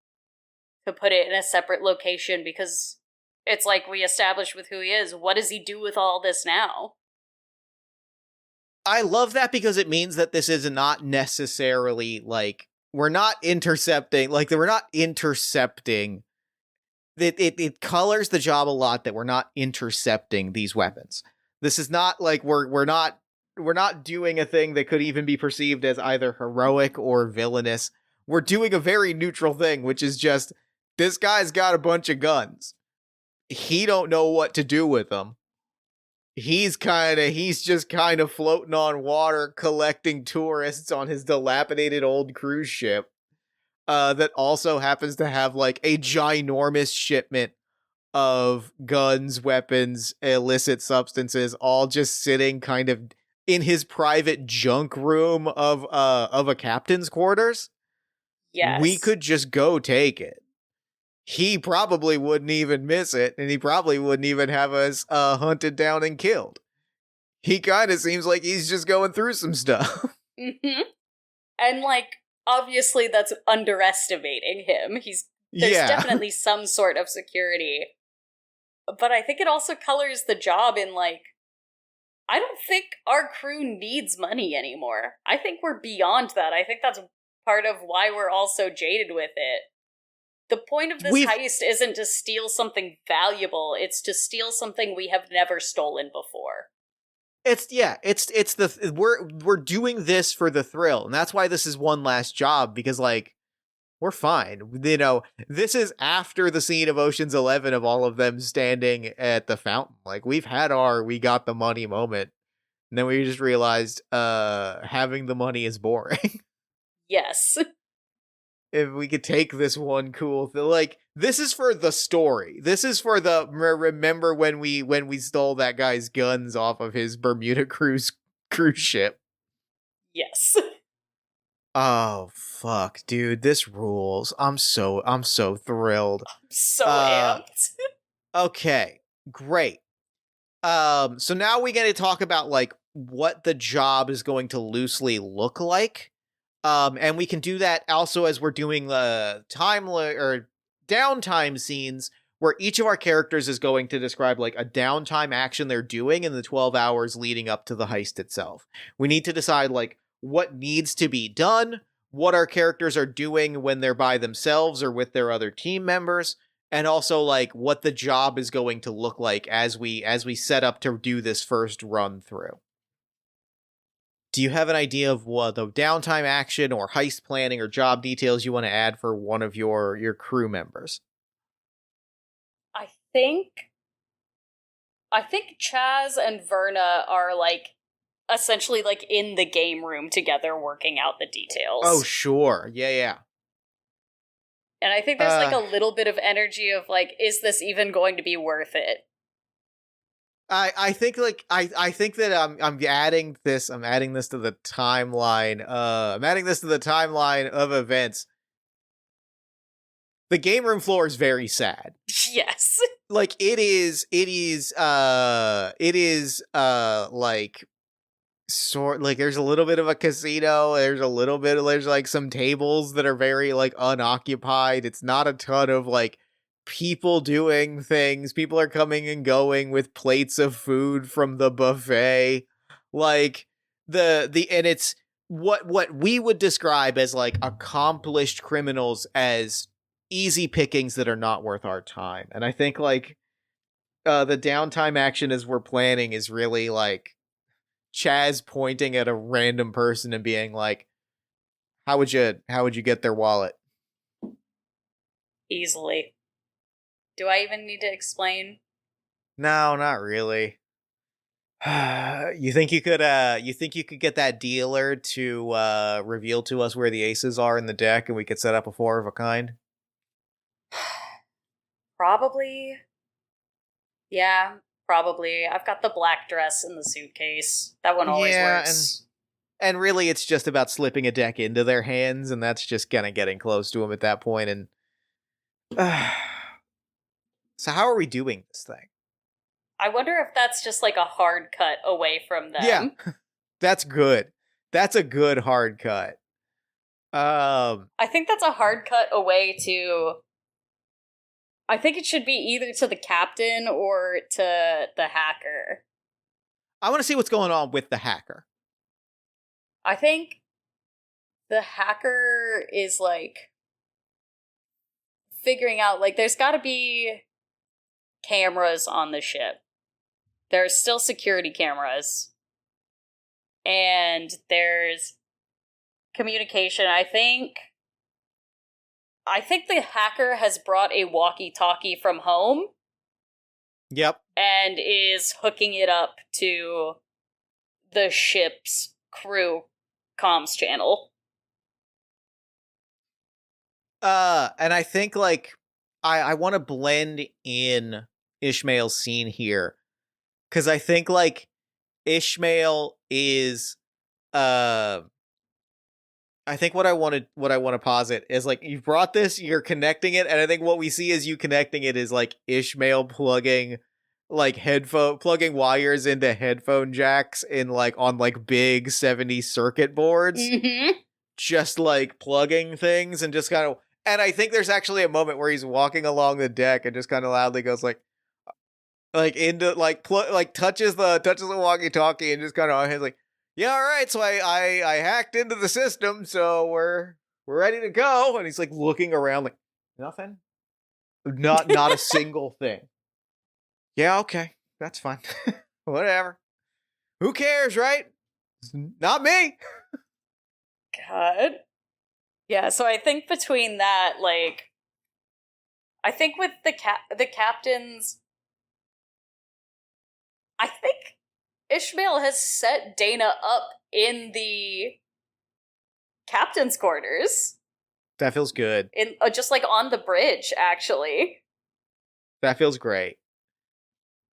to put it in a separate location because it's like we established with who he is. What does he do with all this now? I love that because it means that this is not necessarily like we're not intercepting. It colors the job a lot that we're not intercepting these weapons. This is not like we're not doing a thing that could even be perceived as either heroic or villainous. We're doing a very neutral thing, which is just this guy's got a bunch of guns. He don't know what to do with them. He's just kind of floating on water, collecting tourists on his dilapidated old cruise ship. That also happens to have like a ginormous shipment of guns, weapons, illicit substances, all just sitting kind of in his private junk room of a captain's quarters. Yes. We could just go take it. He probably wouldn't even miss it, and he probably wouldn't even have us hunted down and killed. He kind of seems like he's just going through some stuff. Mm-hmm. And like, obviously that's underestimating him. There's definitely some sort of security. But I think it also colors the job in like, I don't think our crew needs money anymore. I think we're beyond that. I think that's part of why we're all so jaded with it. The point of this heist isn't to steal something valuable, it's to steal something we have never stolen before. We're doing this for the thrill, and that's why this is one last job, because like we're fine. You know, this is after the scene of Ocean's 11 of all of them standing at the fountain. Like we got the money moment. And then we just realized having the money is boring. Yes. If we could take this one cool thing, like this is for the story. This is for the remember when we stole that guy's guns off of his Bermuda cruise ship. Yes. Oh fuck, dude, this rules. I'm so thrilled. I'm so amped. Okay, great. So now we're going to talk about like what the job is going to loosely look like. And we can do that also as we're doing the downtime scenes where each of our characters is going to describe like a downtime action they're doing in the 12 hours leading up to the heist itself. We need to decide like what needs to be done, what our characters are doing when they're by themselves or with their other team members, and also like what the job is going to look like as we set up to do this first run through. Do you have an idea of what the downtime action or heist planning or job details you want to add for one of your crew members? I think Chaz and Verna are like essentially like in the game room together working out the details. Oh, sure. Yeah. And I think there's like a little bit of energy of like, is this even going to be worth it? I think like I think that I'm adding this to the timeline. I'm adding this to the timeline of events. The game room floor is very sad. Yes. Like it is like sort like there's a little bit of a casino, there's like some tables that are very like unoccupied. It's not a ton of like people doing things. People are coming and going with plates of food from the buffet. Like and it's what we would describe as like accomplished criminals as easy pickings that are not worth our time. And I think like the downtime action as we're planning is really like Chaz pointing at a random person and being like, how would you get their wallet? Easily. Do I even need to explain? No, not really. You think you could get that dealer to reveal to us where the aces are in the deck and we could set up a 4 of a kind? Probably. Yeah, probably. I've got the black dress in the suitcase. That one always works. And really it's just about slipping a deck into their hands, and that's just kind of getting close to them at that point. And so how are we doing this thing? I wonder if that's just like a hard cut away from them. Yeah, that's good. That's a good hard cut. I think that's a hard cut away to... I think it should be either to the captain or to the hacker. I want to see what's going on with the hacker. I think the hacker is like figuring out, like, there's got to be cameras on the ship. There's still security cameras. And there's communication. I think the hacker has brought a walkie-talkie from home. Yep. And is hooking it up to the ship's crew comms channel. And I think like I want to blend in Ishmael's scene here, because I think like Ishmael is I think what I want to posit is like you've brought this, you're connecting it, and I think what we see as you connecting it is like Ishmael plugging wires into headphone jacks in like on like big 70s circuit boards. Mm-hmm. Just like plugging things and just kind of, and I think there's actually a moment where he's walking along the deck and just kind of loudly goes like into like touches the walkie-talkie and just kind of he's like, yeah, all right, so I hacked into the system, so we're ready to go. And he's like looking around like, nothing, not a single thing. Yeah, okay, that's fine. Whatever. Who cares, right? Not me. God. Yeah, so I think between that, like, I think with the captains, I think Ishmael has set Dana up in the captain's quarters. That feels good. In just like on the bridge, actually. That feels great.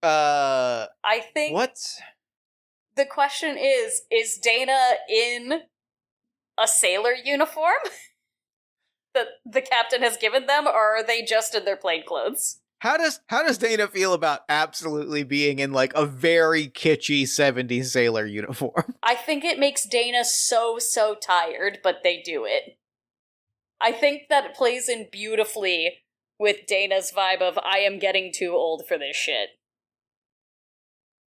I think what? The question is Dana in a sailor uniform that the captain has given them, or are they just in their plain clothes? How does Dana feel about absolutely being in like a very kitschy 70s sailor uniform? I think it makes Dana so tired, but they do it. I think that it plays in beautifully with Dana's vibe of I am getting too old for this shit.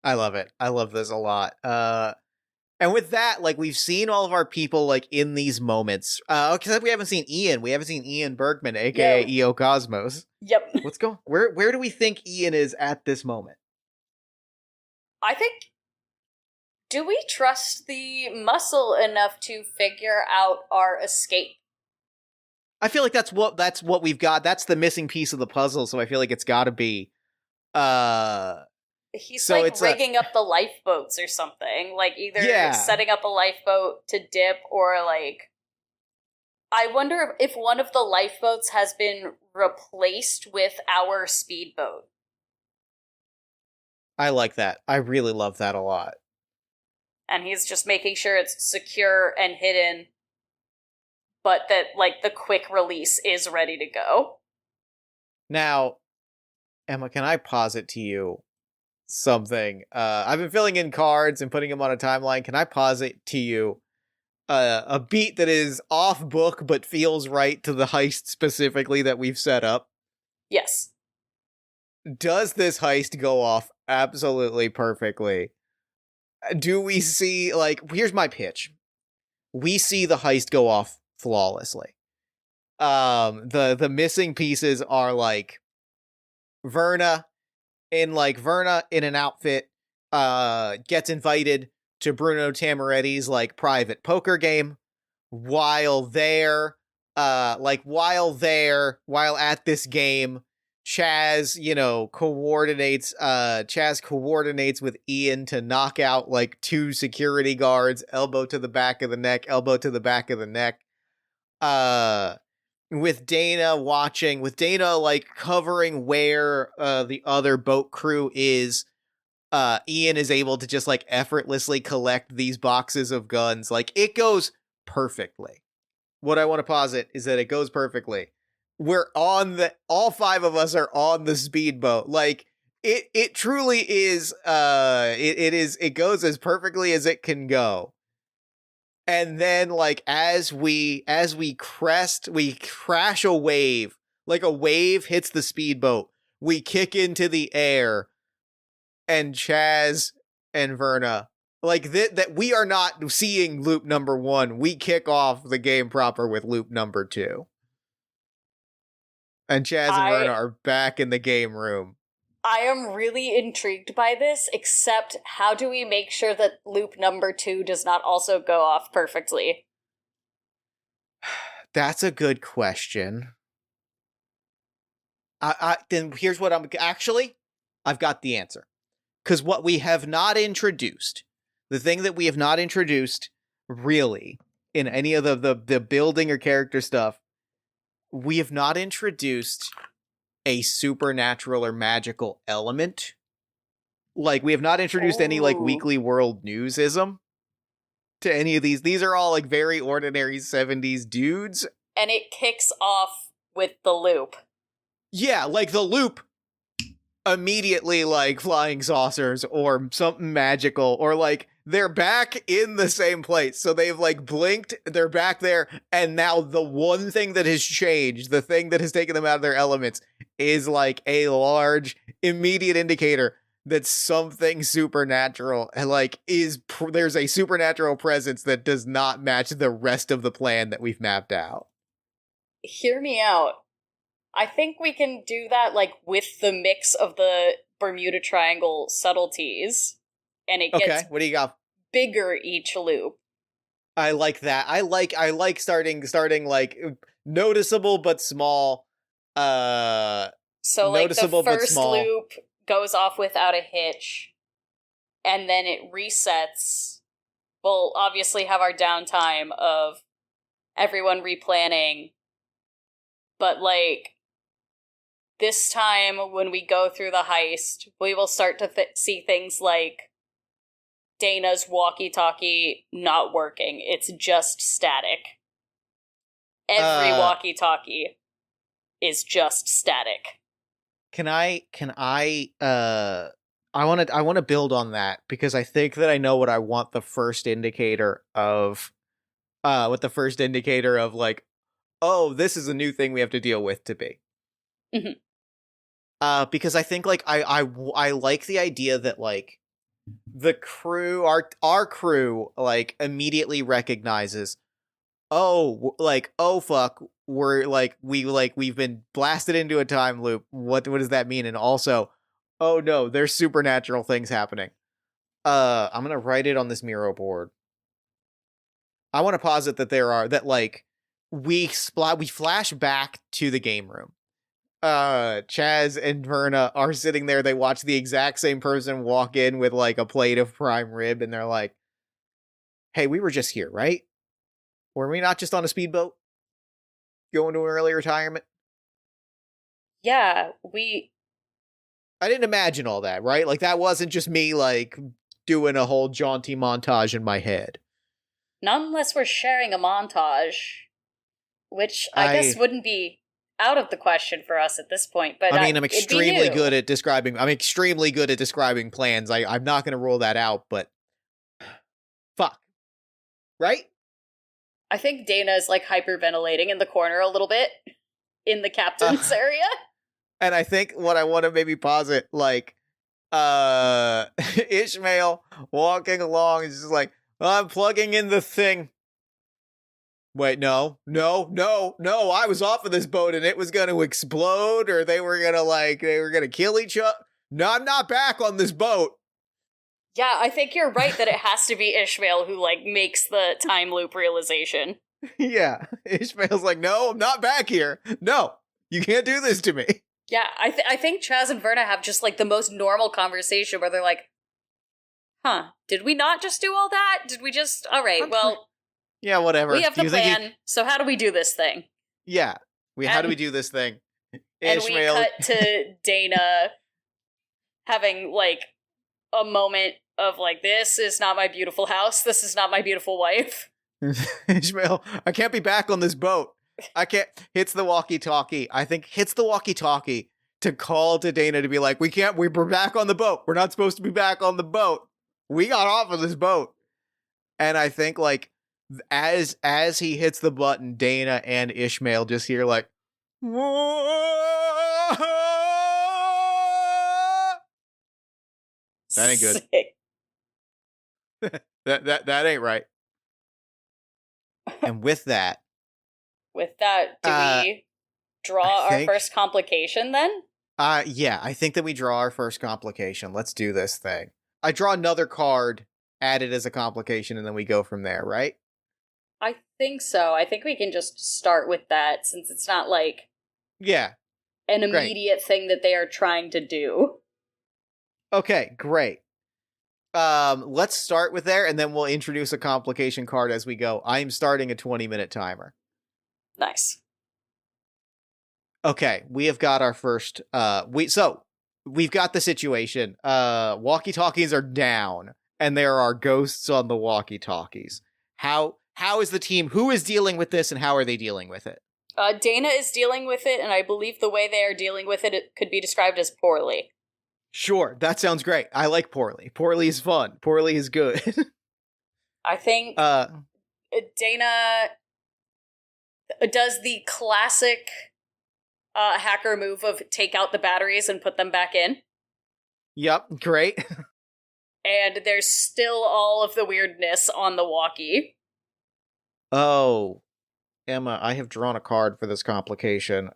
I love it. I love this a lot. And with that, like, we've seen all of our people, like, in these moments. Except we haven't seen Ian. We haven't seen Ian Bergman, aka EO Cosmos. Yep. What's going? Where do we think Ian is at this moment? I think... Do we trust the muscle enough to figure out our escape? I feel like that's what we've got. That's the missing piece of the puzzle, so I feel like it's gotta be... He's so like rigging up the lifeboats or something. Like either setting up a lifeboat to dip or like... I wonder if one of the lifeboats has been replaced with our speedboat. I like that. I really love that a lot. And he's just making sure it's secure and hidden, but that, like, the quick release is ready to go. Now, Emma, can I posit to you something? I've been filling in cards and putting them on a timeline. Can I posit to you a beat that is off book but feels right to the heist specifically that we've set up? Yes. Does this heist go off absolutely perfectly? Do we see, like, here's my pitch. We see the heist go off flawlessly. The missing pieces are like Verna Verna in an outfit gets invited to Bruno Tamaretti's like private poker game. While there, while at this game, Chaz, Chaz coordinates with Ian to knock out like 2 security guards, elbow to the back of the neck, elbow to the back of the neck. With Dana like covering where the other boat crew is, Ian is able to just like effortlessly collect these boxes of guns. Like, it goes perfectly. What I want to posit is that it goes perfectly. All 5 of us are on the speedboat. Like, it truly is, it goes as perfectly as it can go. And then, like, as we crash a wave, like a wave hits the speedboat, we kick into the air, and Chaz and Verna, like, that we are not seeing loop number 1. We kick off the game proper with loop number 2. And Chaz and Verna are back in the game room. I am really intrigued by this, except how do we make sure that loop number 2 does not also go off perfectly? That's a good question. Then here's what I've got the answer. Because what we have not introduced, the thing that we have not introduced, really, in any of the building or character stuff, we have not introduced a supernatural or magical element. Like, we have not introduced any, like, weekly world newsism to any of these. These are all, like, very ordinary 70s dudes. And it kicks off with the loop. Yeah, like, the loop immediately, like, flying saucers or something magical, or, like, they're back in the same place. So they've, like, blinked, they're back there, and now the one thing that has changed, the thing that has taken them out of their elements, is, like, a large, immediate indicator that something supernatural, like, there's a supernatural presence that does not match the rest of the plan that we've mapped out. Hear me out. I think we can do that, like, with the mix of the Bermuda Triangle subtleties, and it gets what do you got? Bigger each loop. I like that. I like starting like noticeable but small. So like the first loop goes off without a hitch, and then it resets. We'll obviously have our downtime of everyone replanning, but like this time when we go through the heist, we will start to see things like Dana's walkie-talkie not working. It's just static. Every walkie-talkie is just static. I want to build on that, because I think that I know what I want the first indicator of like, oh, this is a new thing we have to deal with to be. Mm-hmm. Because I think, like, I like the idea that, like, the crew, our crew, like, immediately recognizes, oh fuck, we've been blasted into a time loop. What does that mean? And also, oh no, there's supernatural things happening. I'm gonna write it on this Miro board. I want to posit that we flash back to the game room. Chaz and Verna are sitting there. They watch the exact same person walk in with, like, a plate of prime rib, and they're like, hey, we were just here, right? Were we not just on a speedboat going to an early retirement? Yeah, we I didn't imagine all that, right? Like, that wasn't just me, like, doing a whole jaunty montage in my head. Not unless we're sharing a montage, which I guess wouldn't be out of the question for us at this point, but I mean, I'm it'd be extremely new. good at describing plans. I'm not going to rule that out, but fuck. Right? I think Dana is like hyperventilating in the corner a little bit in the captain's area. And I think what I want to maybe posit, like, Ishmael walking along is just like, I'm plugging in the thing. Wait, no, I was off of this boat and it was going to explode, or they were going to kill each other. No, I'm not back on this boat. Yeah, I think you're right that it has to be Ishmael who, like, makes the time loop realization. Yeah, Ishmael's like, no, I'm not back here. No, you can't do this to me. Yeah, I think Chaz and Verna have just, like, the most normal conversation where they're like, huh, did we not just do all that? Did we just, all right, well... Yeah, whatever. We have the plan, so how do we do this thing? Yeah, how do we do this thing? And we cut to Dana having, like, a moment of, like, this is not my beautiful house, this is not my beautiful wife. Ishmael, I can't be back on this boat. I can't. Hits the walkie-talkie. I think hits the walkie-talkie to call to Dana to be like, we're back on the boat. We're not supposed to be back on the boat. We got off of this boat. And I think, like, as he hits the button, Dana and Ishmael just hear, like, whoa! That ain't good. that ain't right. And with that, do we draw our first complication then? Yeah, I think that we draw our first complication. Let's do this thing. I draw another card, add it as a complication, and then we go from there, right? I think so. I think we can just start with that, since it's not, like, an immediate thing that they are trying to do. Okay, great. Let's start with there, and then we'll introduce a complication card as we go. I'm starting a 20-minute timer. Nice. Okay, we have got our first, we've got the situation. Walkie-talkies are down, and there are ghosts on the walkie-talkies. How is the team, who is dealing with this, and how are they dealing with it? Dana is dealing with it, and I believe the way they are dealing with it, it could be described as poorly. Sure, that sounds great. I like poorly. Poorly is fun. Poorly is good. I think Dana does the classic hacker move of take out the batteries and put them back in. Yep, great. And there's still all of the weirdness on the walkie. Oh, Emma, I have drawn a card for this complication.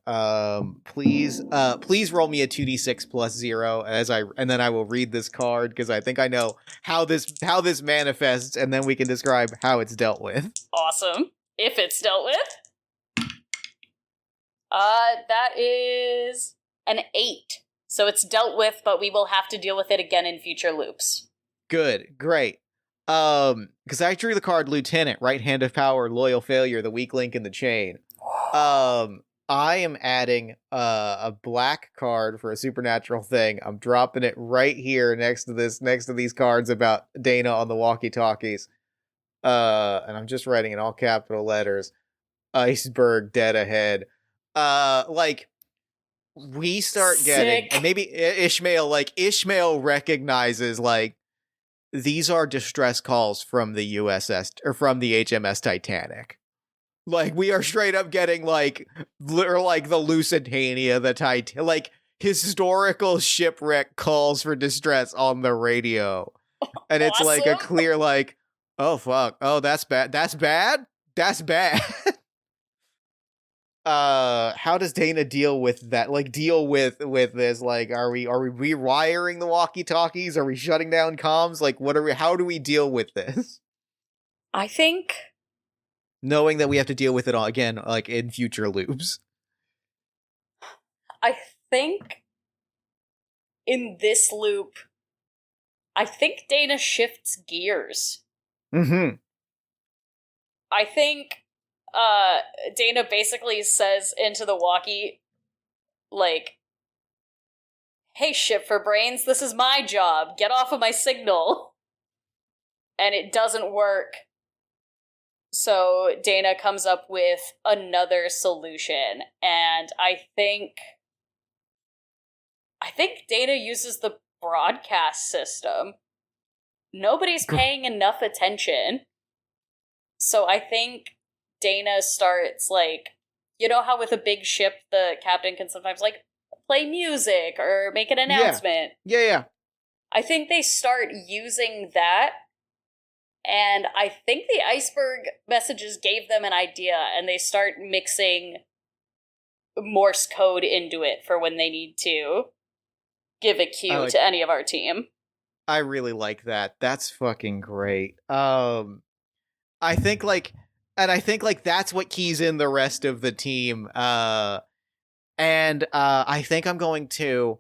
Please roll me a 2d6 plus 0 and then I will read this card, because I think I know how this manifests, and then we can describe how it's dealt with. Awesome. If it's dealt with. That is an 8. So it's dealt with, but we will have to deal with it again in future loops. Good, great. Because I drew the card Lieutenant, right hand of power, loyal failure, the weak link in the chain. I am adding a black card for a supernatural thing. I'm dropping it right here next to these cards about Dana on the walkie-talkies. And I'm just writing in all capital letters, iceberg dead ahead. Like, we start getting, and maybe Ishmael recognizes, like, these are distress calls from the USS, or from the HMS Titanic. Like, we are straight up getting, like the Lusitania, like, historical shipwreck calls for distress on the radio. And it's awesome. Like a clear, like, oh, fuck. Oh, that's bad. That's bad? That's bad. How does Dana deal with that? Like, deal with this? Like, are we rewiring the walkie-talkies? Are we shutting down comms? Like, how do we deal with this? I think, knowing that we have to deal with it all again, like, in future loops. I think in this loop, I think Dana shifts gears. Mm-hmm. I think Dana basically says into the walkie, like, hey, ship for brains, this is my job. Get off of my signal. And it doesn't work. So Dana comes up with another solution, and I think Dana uses the broadcast system. Nobody's paying enough attention. So I think Dana starts, like, you know how with a big ship the captain can sometimes, like, play music or make an announcement? Yeah. I think they start using that, and I think the iceberg messages gave them an idea, and they start mixing Morse code into it for when they need to give a cue to any of our team. I really like that. That's fucking great. I think that's what keys in the rest of the team. And I think I'm going to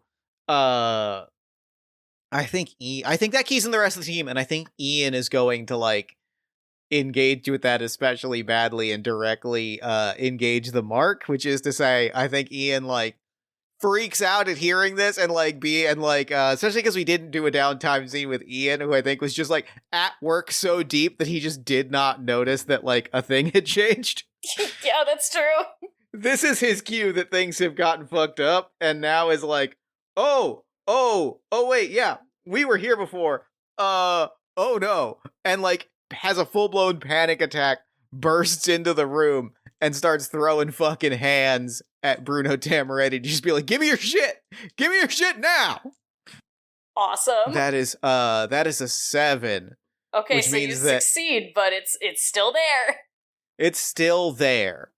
I think that keys in the rest of the team, and I think Ian is going to, like, engage with that especially badly and directly engage the mark, which is to say, I think Ian, like, freaks out at hearing this and, like, especially because we didn't do a downtime scene with Ian, who I think was just, like, at work so deep that he just did not notice that, like, a thing had changed. Yeah, that's true. This is his cue that things have gotten fucked up, and now is like, oh wait, yeah, we were here before. Oh no. And, like, has a full-blown panic attack, bursts into the room, and starts throwing fucking hands at Bruno Tamaretti to just be like, give me your shit! Give me your shit now! Awesome. That is a 7. Okay, so you succeed, but it's still there. It's still there.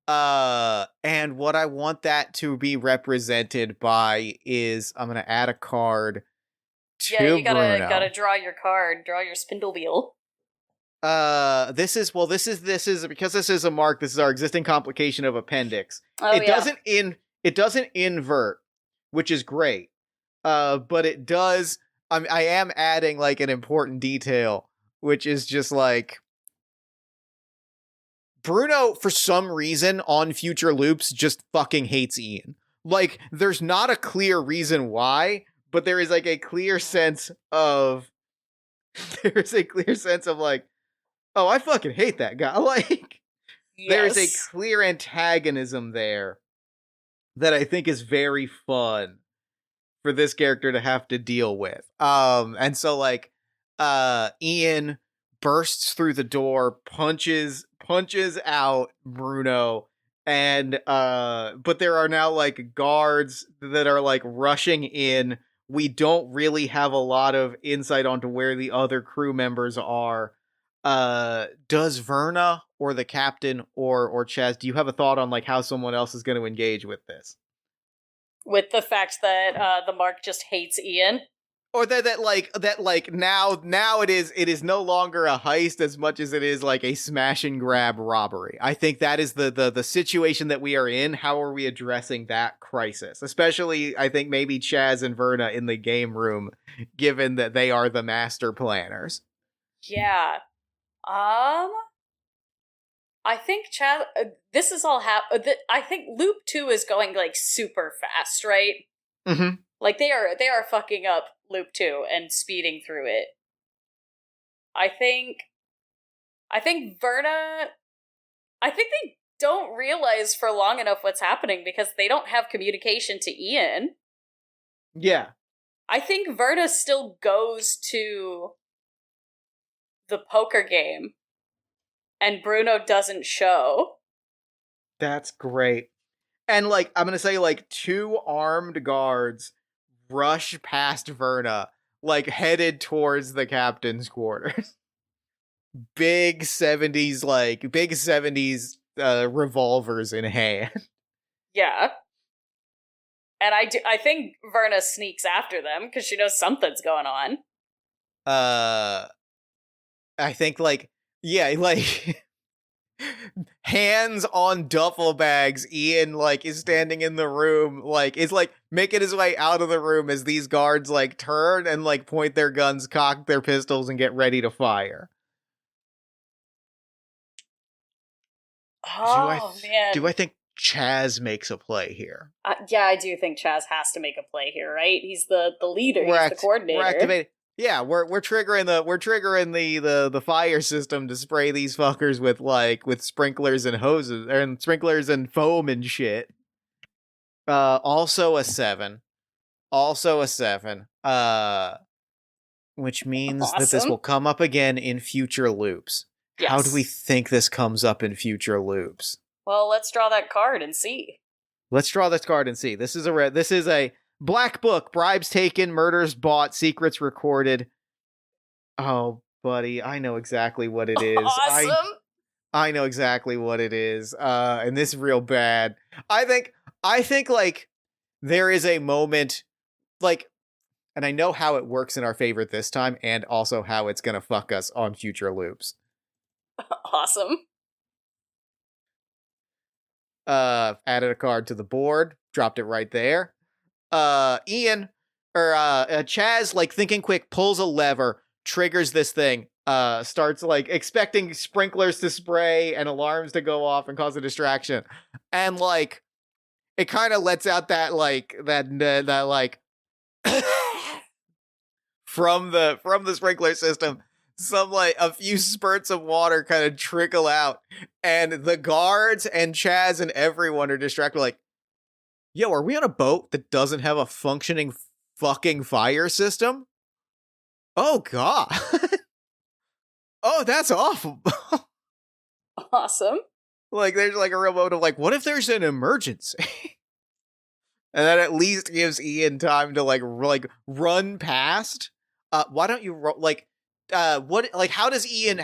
And what I want that to be represented by is I'm gonna add a card to Bruno. gotta draw your card, draw your spindle wheel. This is because this is a mark, this is our existing complication of appendix. It doesn't invert, which is great. But it does, I am adding, like, an important detail, which is just, like, Bruno, for some reason, on future loops, just fucking hates Ian. Like, there's not a clear reason why, but there is, like, a clear sense of, like, oh, I fucking hate that guy. Like, yes. There's a clear antagonism there that I think is very fun for this character to have to deal with. And so, like, Ian bursts through the door, punches out Bruno, and but there are now, like, guards that are, like, rushing in. We don't really have a lot of insight onto where the other crew members are. Does Verna or the captain or Chaz, do you have a thought on, like, how someone else is going to engage with this? With the fact that the mark just hates Ian? Or that now it is no longer a heist as much as it is, like, a smash and grab robbery. I think that is the situation that we are in. How are we addressing that crisis? Especially, I think, maybe Chaz and Verna in the game room, given that they are the master planners. Yeah. I think Chaz, this is all I think Loop 2 is going, like, super fast, right? Mm-hmm. Like, they are fucking up Loop 2 and speeding through it. I think Verna, I think they don't realize for long enough what's happening because they don't have communication to Ian. Yeah. I think Verna still goes to the poker game and Bruno doesn't show. That's great. And, like, I'm gonna say, like, 2 armed guards rush past Verna, like, headed towards the captain's quarters. Big 70s revolvers in hand. Yeah. And I think Verna sneaks after them because she knows something's going on. I think, like, yeah, like, hands on duffel bags, Ian, like, is standing in the room, like, is, like, making his way out of the room as these guards, like, turn and, like, point their guns, cock their pistols, and get ready to fire. Oh, man. Do I think Chaz makes a play here. Yeah, I do think Chaz has to make a play here, right? He's the leader, he's the coordinator. We're activating. Yeah, we're triggering the fire system to spray these fuckers with sprinklers and hoses and sprinklers and foam and shit. Also a 7. Also a 7. Which means that this will come up again in future loops. Yes. How do we think this comes up in future loops? Well, let's draw that card and see. Let's draw this card and see. This is a black book. Bribes taken, murders bought, secrets recorded. Oh, buddy, I know exactly what it is. Awesome. I know exactly what it is. And this is real bad. I think like there is a moment like, and I know how it works in our favor this time, and also how it's gonna fuck us on future loops. Awesome. Added a card to the board, dropped it right there. Chaz, like thinking quick, pulls a lever, triggers this thing, starts like expecting sprinklers to spray and alarms to go off and cause a distraction. And like, it kind of lets out that from the sprinkler system, some like a few spurts of water kind of trickle out, and the guards and Chaz and everyone are distracted like, yo, are we on a boat that doesn't have a functioning fucking fire system? Oh god. Oh, that's awful. Awesome. Like there's like a real moment of like, what if there's an emergency? And that at least gives Ian time to like run past. Why don't you how does Ian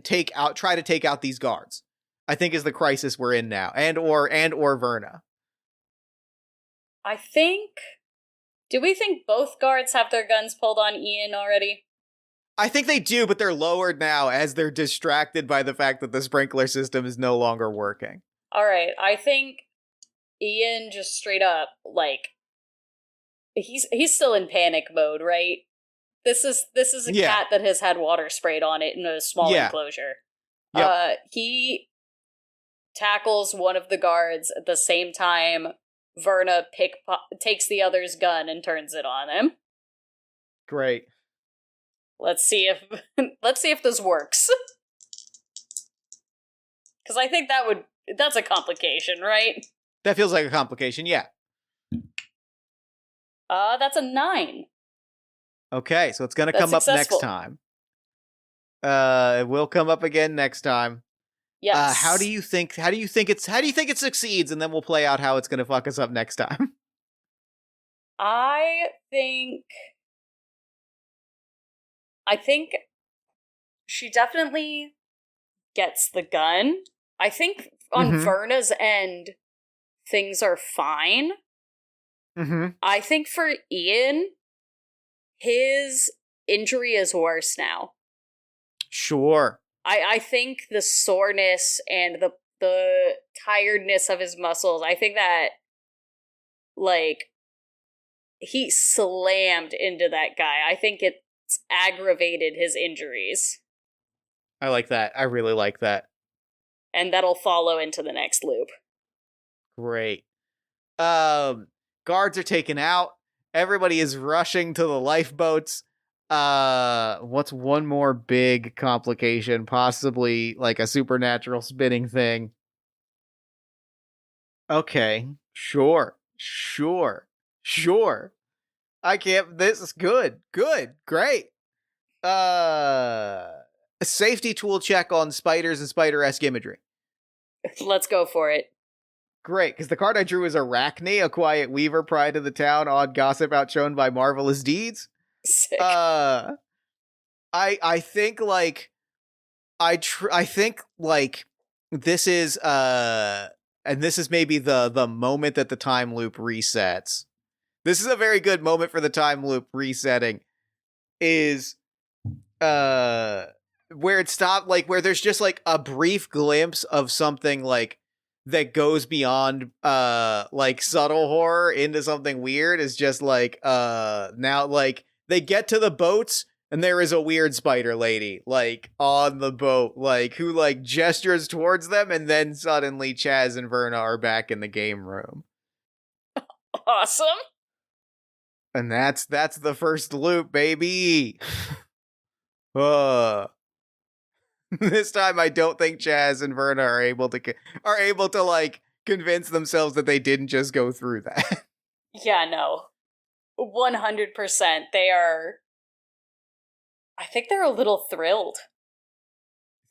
try to take out these guards? I think is the crisis we're in now, and or Verna. Do we think both guards have their guns pulled on Ian already? I think they do, but they're lowered now as they're distracted by the fact that the sprinkler system is no longer working. All right, I think Ian just straight up like he's still in panic mode, right? This is a cat that has had water sprayed on it in a small enclosure. Yep. He tackles one of the guards at the same time Verna takes the other's gun and turns it on him. Great. Let's see if this works. Because I think that's a complication, right? That feels like a complication, yeah. That's a 9. Okay, so it's gonna come up next time. It will come up again next time. Yes. How do you think it succeeds, and then we'll play out how it's gonna fuck us up next time. I think she definitely gets the gun. I think on Verna's end, things are fine. Mm-hmm. I think for Ian, his injury is worse now. Sure. I think the soreness and the tiredness of his muscles, I think that, like, he slammed into that guy. I think it's aggravated his injuries. I like that. I really like that. And that'll follow into the next loop. Great. Guards are taken out. Everybody is rushing to the lifeboats. What's one more big complication? Possibly like a supernatural spinning thing. Okay. Sure. This is good. Great. A safety tool check on spiders and spider-esque imagery. Let's go for it. Great, because the card I drew is Arachne, a quiet weaver, pride of the town, odd gossip outshone by marvelous deeds. Sick. I think like this is and this is maybe the moment that the time loop resets. This is a very good moment for the time loop resetting. Is where it stopped, like where there's just like a brief glimpse of something like that goes beyond like subtle horror into something weird. Is just like now like they get to the boats, And there is a weird spider lady, like, on the boat, like, who, like, gestures towards them, and then suddenly Chaz and Verna are back in the game room. Awesome. And that's the first loop, baby! uh. This time I don't think Chaz and Verna are able to, like, convince themselves that they didn't just go through that. Yeah, no. 100%. They are... I think they're a little thrilled.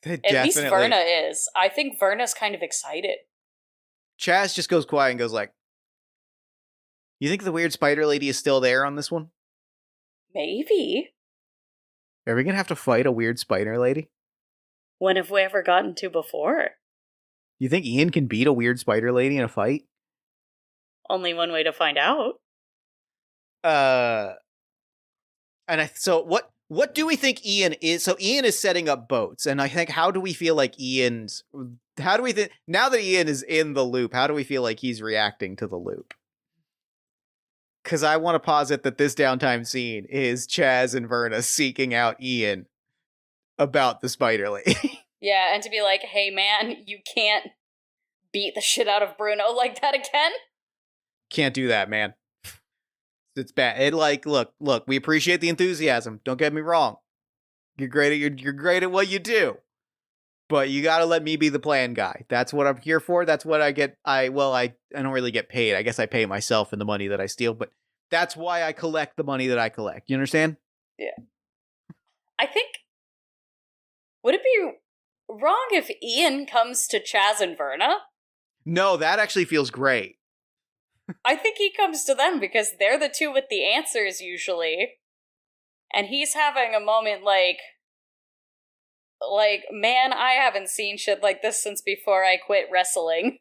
At least Verna is. I think Verna's kind of excited. Chaz just goes quiet and goes like, "You think the weird spider lady is still there on this one? Maybe. Are we gonna have to fight a weird spider lady? When have we ever gotten to before? You think Ian can beat a weird spider lady in a fight? Only one way to find out. So what do we think Ian is? So Ian is setting up boats, and I think, how do we feel like now that Ian is in the loop, how do we feel like he's reacting to the loop? Because I want to posit that this downtime scene is Chaz and Verna seeking out Ian about the spider lady. Yeah, and to be like, hey man, you can't beat the shit out of Bruno like that again? Can't do that, man. It's bad. Look, we appreciate the enthusiasm. Don't get me wrong. You're great at what you do. But you gotta let me be the plan guy. That's what I'm here for. That's what I get. I don't really get paid. I guess I pay myself in the money that I steal, but that's why I collect the money that I collect. You understand? Yeah. I think, would it be wrong if Ian comes to Chaz and Verna? No, that actually feels great. I think he comes to them because they're the two with the answers usually. And he's having a moment like, man, I haven't seen shit like this since before I quit wrestling.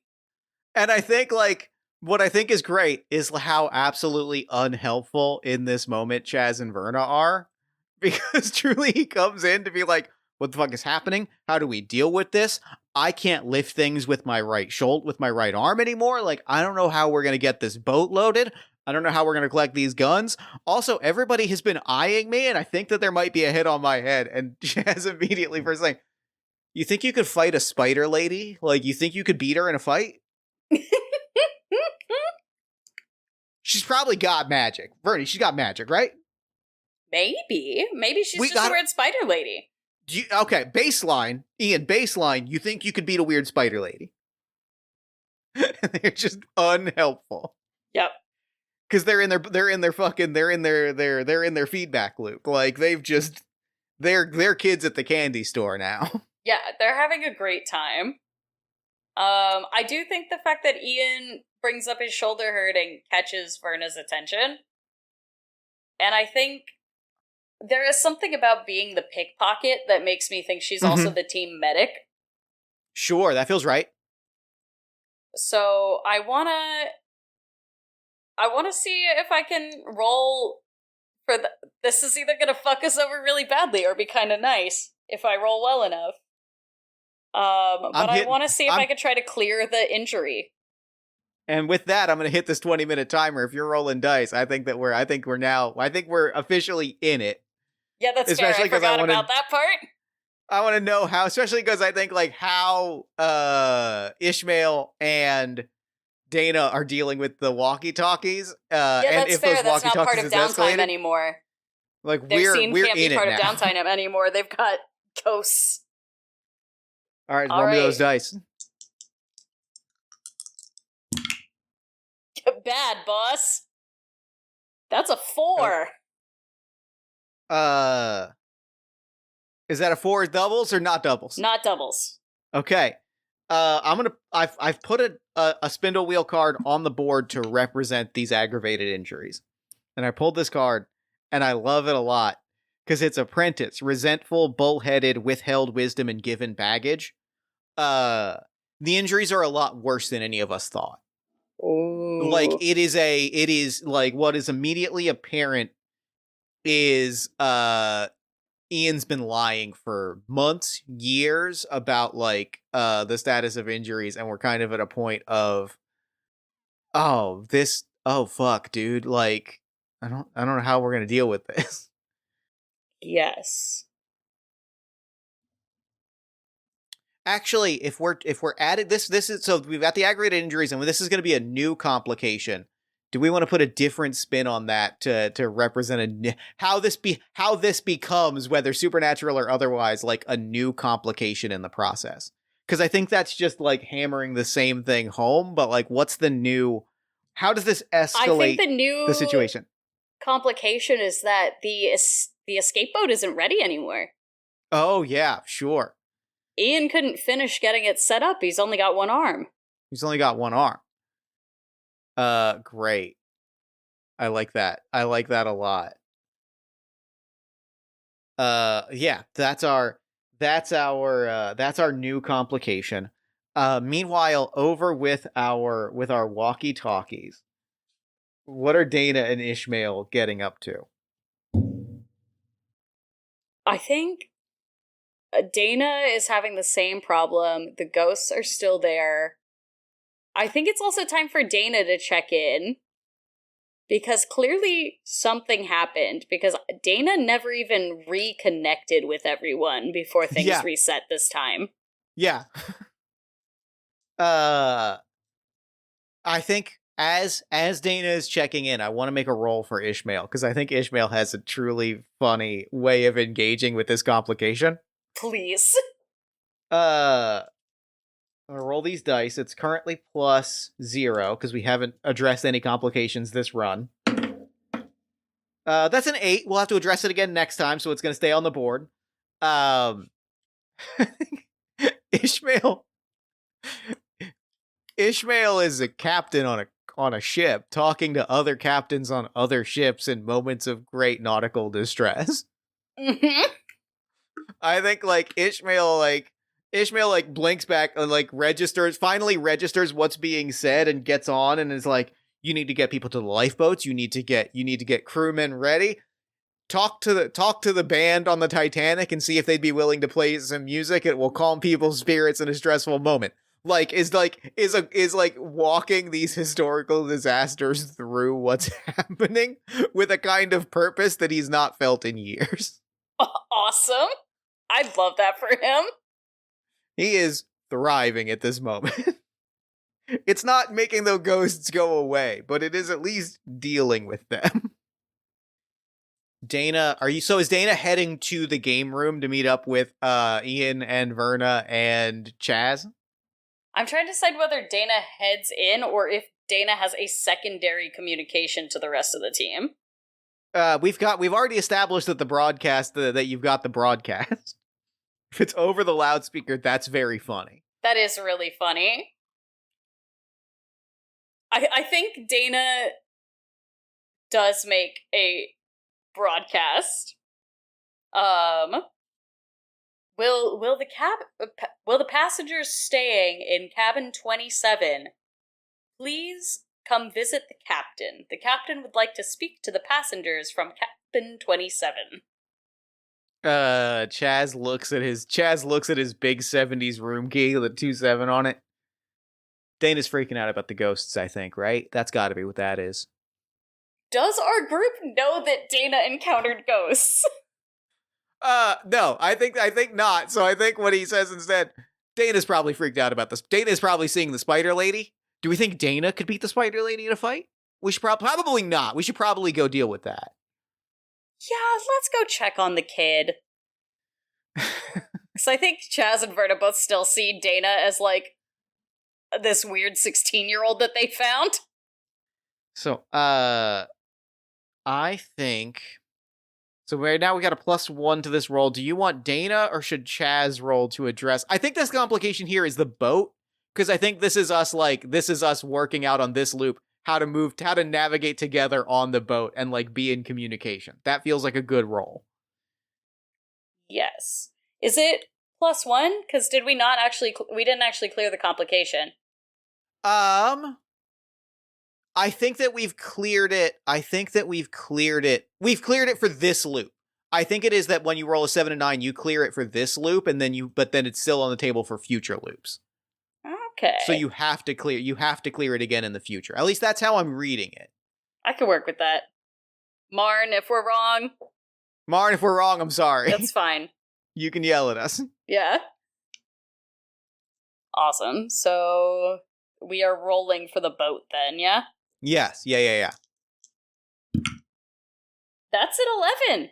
And I think, like, what I think is great is how absolutely unhelpful in this moment Chaz and Verna are. Because truly he comes in to be like, what the fuck is happening? How do we deal with this? I can't lift things with my right shoulder, with my right arm anymore. Like, I don't know how we're going to get this boat loaded. I don't know how we're going to collect these guns. Also, everybody has been eyeing me, and I think that there might be a hit on my head. And Chaz immediately first saying, you think you could fight a spider lady? Like, you think you could beat her in a fight? She's probably got magic. Vernie, she's got magic, right? Maybe. Maybe she's just a weird spider lady. Okay, baseline. Ian, baseline. You think you could beat a weird spider lady? They're just unhelpful. Yep. Because they're in their feedback loop. Like, they're kids at the candy store now. Yeah, they're having a great time. I do think the fact that Ian brings up his shoulder hurting catches Verna's attention. And I think there is something about being the pickpocket that makes me think she's also the team medic. Sure, that feels right. So I wanna see if I can roll for this is either gonna fuck us over really badly or be kind of nice if I roll well enough. But I want to see if I could try to clear the injury. And with that, I'm going to hit this 20-minute timer. If you're rolling dice, I think we're officially in it. Yeah, that's especially fair. I forgot about that part. I want to know how, especially because I think, like, how Ishmael and Dana are dealing with the walkie-talkies. Yeah, and that's if fair. Those that's not part of downtime escalated, anymore. Like, their scene we're can't in be part it of now. downtime anymore. They've got ghosts. All right, roll me those dice. Bad, boss. That's a 4. Is that a 4 doubles or not doubles? Not doubles. Okay. I've put a spindle wheel card on the board to represent these aggravated injuries. And I pulled this card, and I love it a lot. Because it's apprentice, resentful, bullheaded, withheld wisdom, and given baggage. The injuries are a lot worse than any of us thought. Ooh. Like, it is like what is immediately apparent is Ian's been lying for months, years about, like, the status of injuries, and we're kind of at a point of, oh fuck, dude, like, I don't know how we're gonna deal with this. Yes. Actually, if we're added this is so we've got the aggravated injuries, and this is going to be a new complication. Do we want to put a different spin on that to represent how this becomes, whether supernatural or otherwise, like a new complication in the process? Because I think that's just like hammering the same thing home. But like, what's the new? How does this escalate I think the new the situation? complication is that the escape boat isn't ready anymore. Oh yeah, sure. Ian couldn't finish getting it set up. He's only got one arm. He's only got one arm. Great. I like that. I like that a lot. Yeah, that's our new complication. Meanwhile, over with our walkie-talkies. What are Dana and Ishmael getting up to? I think Dana is having the same problem. The ghosts are still there. I think it's also time for Dana to check in. Because clearly something happened. Because Dana never even reconnected with everyone before things reset this time. Yeah. I think as Dana is checking in, I want to make a roll for Ishmael, because I think Ishmael has a truly funny way of engaging with this complication. Please. I'm gonna roll these dice. It's currently +0 because we haven't addressed any complications this run. That's an 8. We'll have to address it again next time, so it's gonna stay on the board. Ishmael is a captain on a ship, talking to other captains on other ships in moments of great nautical distress. Mm-hmm. I think Ishmael blinks back and finally registers what's being said and gets on and is like, you need to get people to the lifeboats, you need to get crewmen ready. Talk to the band on the Titanic and see if they'd be willing to play some music. It will calm people's spirits in a stressful moment. Is walking these historical disasters through what's happening with a kind of purpose that he's not felt in years. Awesome. I'd love that for him. He is thriving at this moment. It's not making the ghosts go away, but it is at least dealing with them. Dana, is Dana heading to the game room to meet up with Ian and Verna and Chaz? I'm trying to decide whether Dana heads in or if Dana has a secondary communication to the rest of the team. We've already established that the broadcast that you've got the broadcast. If it's over the loudspeaker, that's very funny. That is really funny. I think Dana does make a broadcast. Will the passengers staying in cabin 27 please come visit the captain? The captain would like to speak to the passengers from cabin 27. Chaz looks at his big 70s room key with a 27 on it. Dana's freaking out about the ghosts, I think, right? That's got to be what that is. Does our group know that Dana encountered ghosts? No, I think not. So I think what he says instead, Dana's probably freaked out about this. Dana's probably seeing the spider lady. Do we think Dana could beat the spider lady in a fight? We should probably not. We should probably go deal with that. Yeah, let's go check on the kid. Because I think Chaz and Verna both still see Dana as, this weird 16-year-old that they found. So, I think... So right now we got a +1 to this roll. Do you want Dana or should Chaz roll to address? I think this complication here is the boat, because I think this is us working out on this loop how to navigate together on the boat and be in communication. That feels like a good roll. Yes. Is it +1? Because we didn't actually clear the complication. I think that we've cleared it. We've cleared it for this loop. I think it is that when you roll a 7 and 9, you clear it for this loop, and then it's still on the table for future loops. Okay. So you have to clear it again in the future. At least that's how I'm reading it. I can work with that. Marn, if we're wrong, Marn, if we're wrong, I'm sorry. That's fine. You can yell at us. Yeah. Awesome. So we are rolling for the boat then, yeah? Yes. Yeah. That's at 11.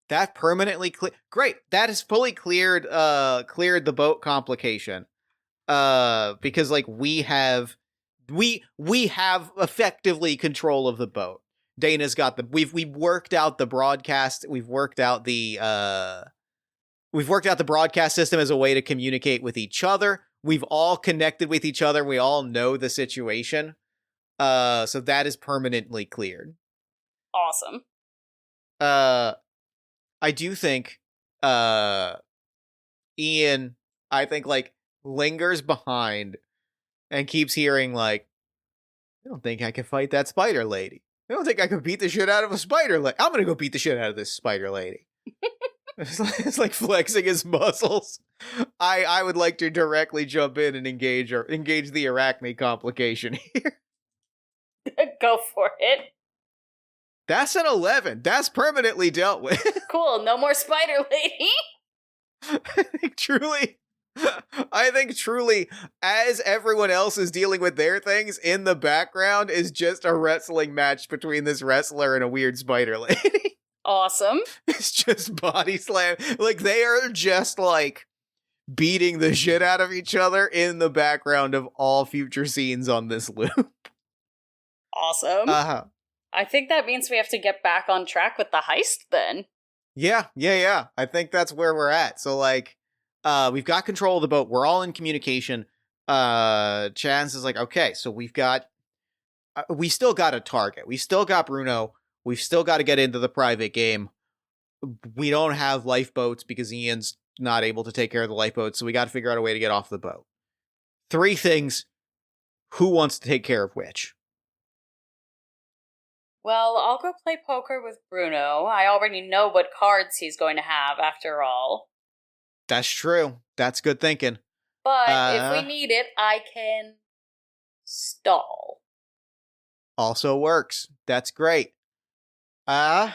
That permanently great. That has fully cleared the boat complication. Because like we have effectively control of the boat. Dana's got we've worked out the broadcast, we've worked out the broadcast system as a way to communicate with each other. We've all connected with each other, we all know the situation. So that is permanently cleared. Awesome. I do think Ian, I think, like, lingers behind and keeps hearing, like, I don't think I can fight that spider lady. I don't think I can beat the shit out of a spider lady. I'm gonna go beat the shit out of this spider lady. It's like flexing his muscles. I would like to directly jump in and engage the arachne complication here. Go for it. That's an 11. That's permanently dealt with. Cool, no more spider lady. I think truly, as everyone else is dealing with their things, in the background is just a wrestling match between this wrestler and a weird spider lady. Awesome. It's just body slam. Like, they are just, like, beating the shit out of each other in the background of all future scenes on this loop. Awesome. I think that means we have to get back on track with the heist then. Yeah. I think that's where we're at. So, like, we've got control of the boat. We're all in communication. Chance is like, okay, so we still got a target. We still got Bruno. We've still got to get into the private game. We don't have lifeboats because Ian's not able to take care of the lifeboats, so we got to figure out a way to get off the boat. 3 things. Who wants to take care of which? Well, I'll go play poker with Bruno. I already know what cards he's going to have, after all. That's true. That's good thinking. But if we need it, I can stall. Also works. That's great. I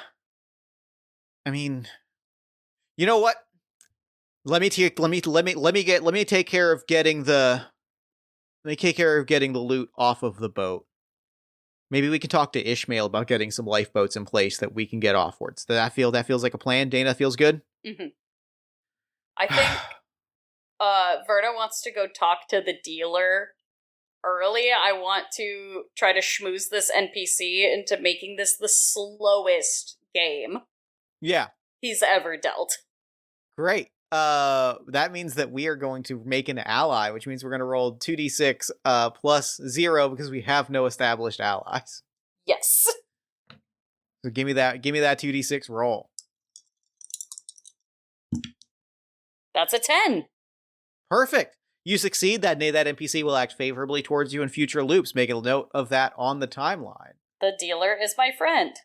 mean, you know what? Let me take care of getting the loot off of the boat. Maybe we can talk to Ishmael about getting some lifeboats in place that we can get offwards. That feels like a plan? Dana, feels good? Mm-hmm. I think Verna wants to go talk to the dealer early. I want to try to schmooze this NPC into making this the slowest game he's ever dealt. Great. That means that we are going to make an ally, which means we're going to roll 2d6 plus 0 because we have no established allies. Yes. So give me that 2d6 roll. That's a 10. Perfect. You succeed. That NPC will act favorably towards you in future loops. Make a note of that on the timeline. The dealer is my friend.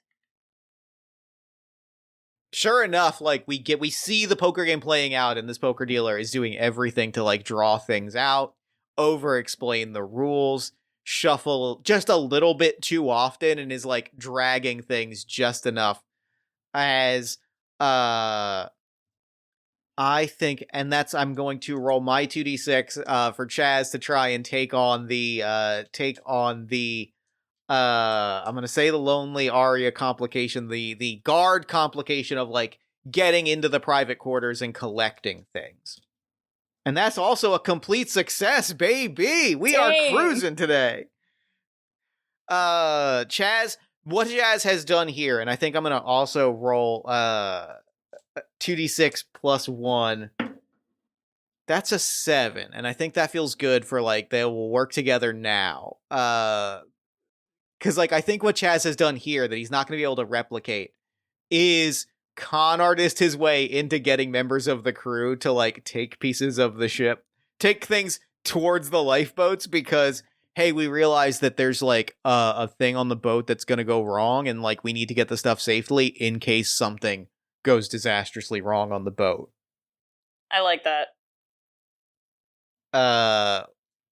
Sure enough, like, we see the poker game playing out, and this poker dealer is doing everything to, like, draw things out, over-explain the rules, shuffle just a little bit too often, and is, like, dragging things just enough as, I think, and I'm going to roll my 2d6 for Chaz to try and take on the I'm gonna say the lonely Arya complication, the guard complication of, like, getting into the private quarters and collecting things. And that's also a complete success, baby! We are cruising today! Chaz, what Chaz has done here, and I think I'm gonna also roll 2d6 plus 1. That's a 7, and I think that feels good for, like, they will work together now. Because, like, I think what Chaz has done here that he's not going to be able to replicate is con artist his way into getting members of the crew to, like, take pieces of the ship, take things towards the lifeboats because, hey, we realize that there's, like, a thing on the boat that's going to go wrong, and, like, we need to get the stuff safely in case something goes disastrously wrong on the boat. I like that.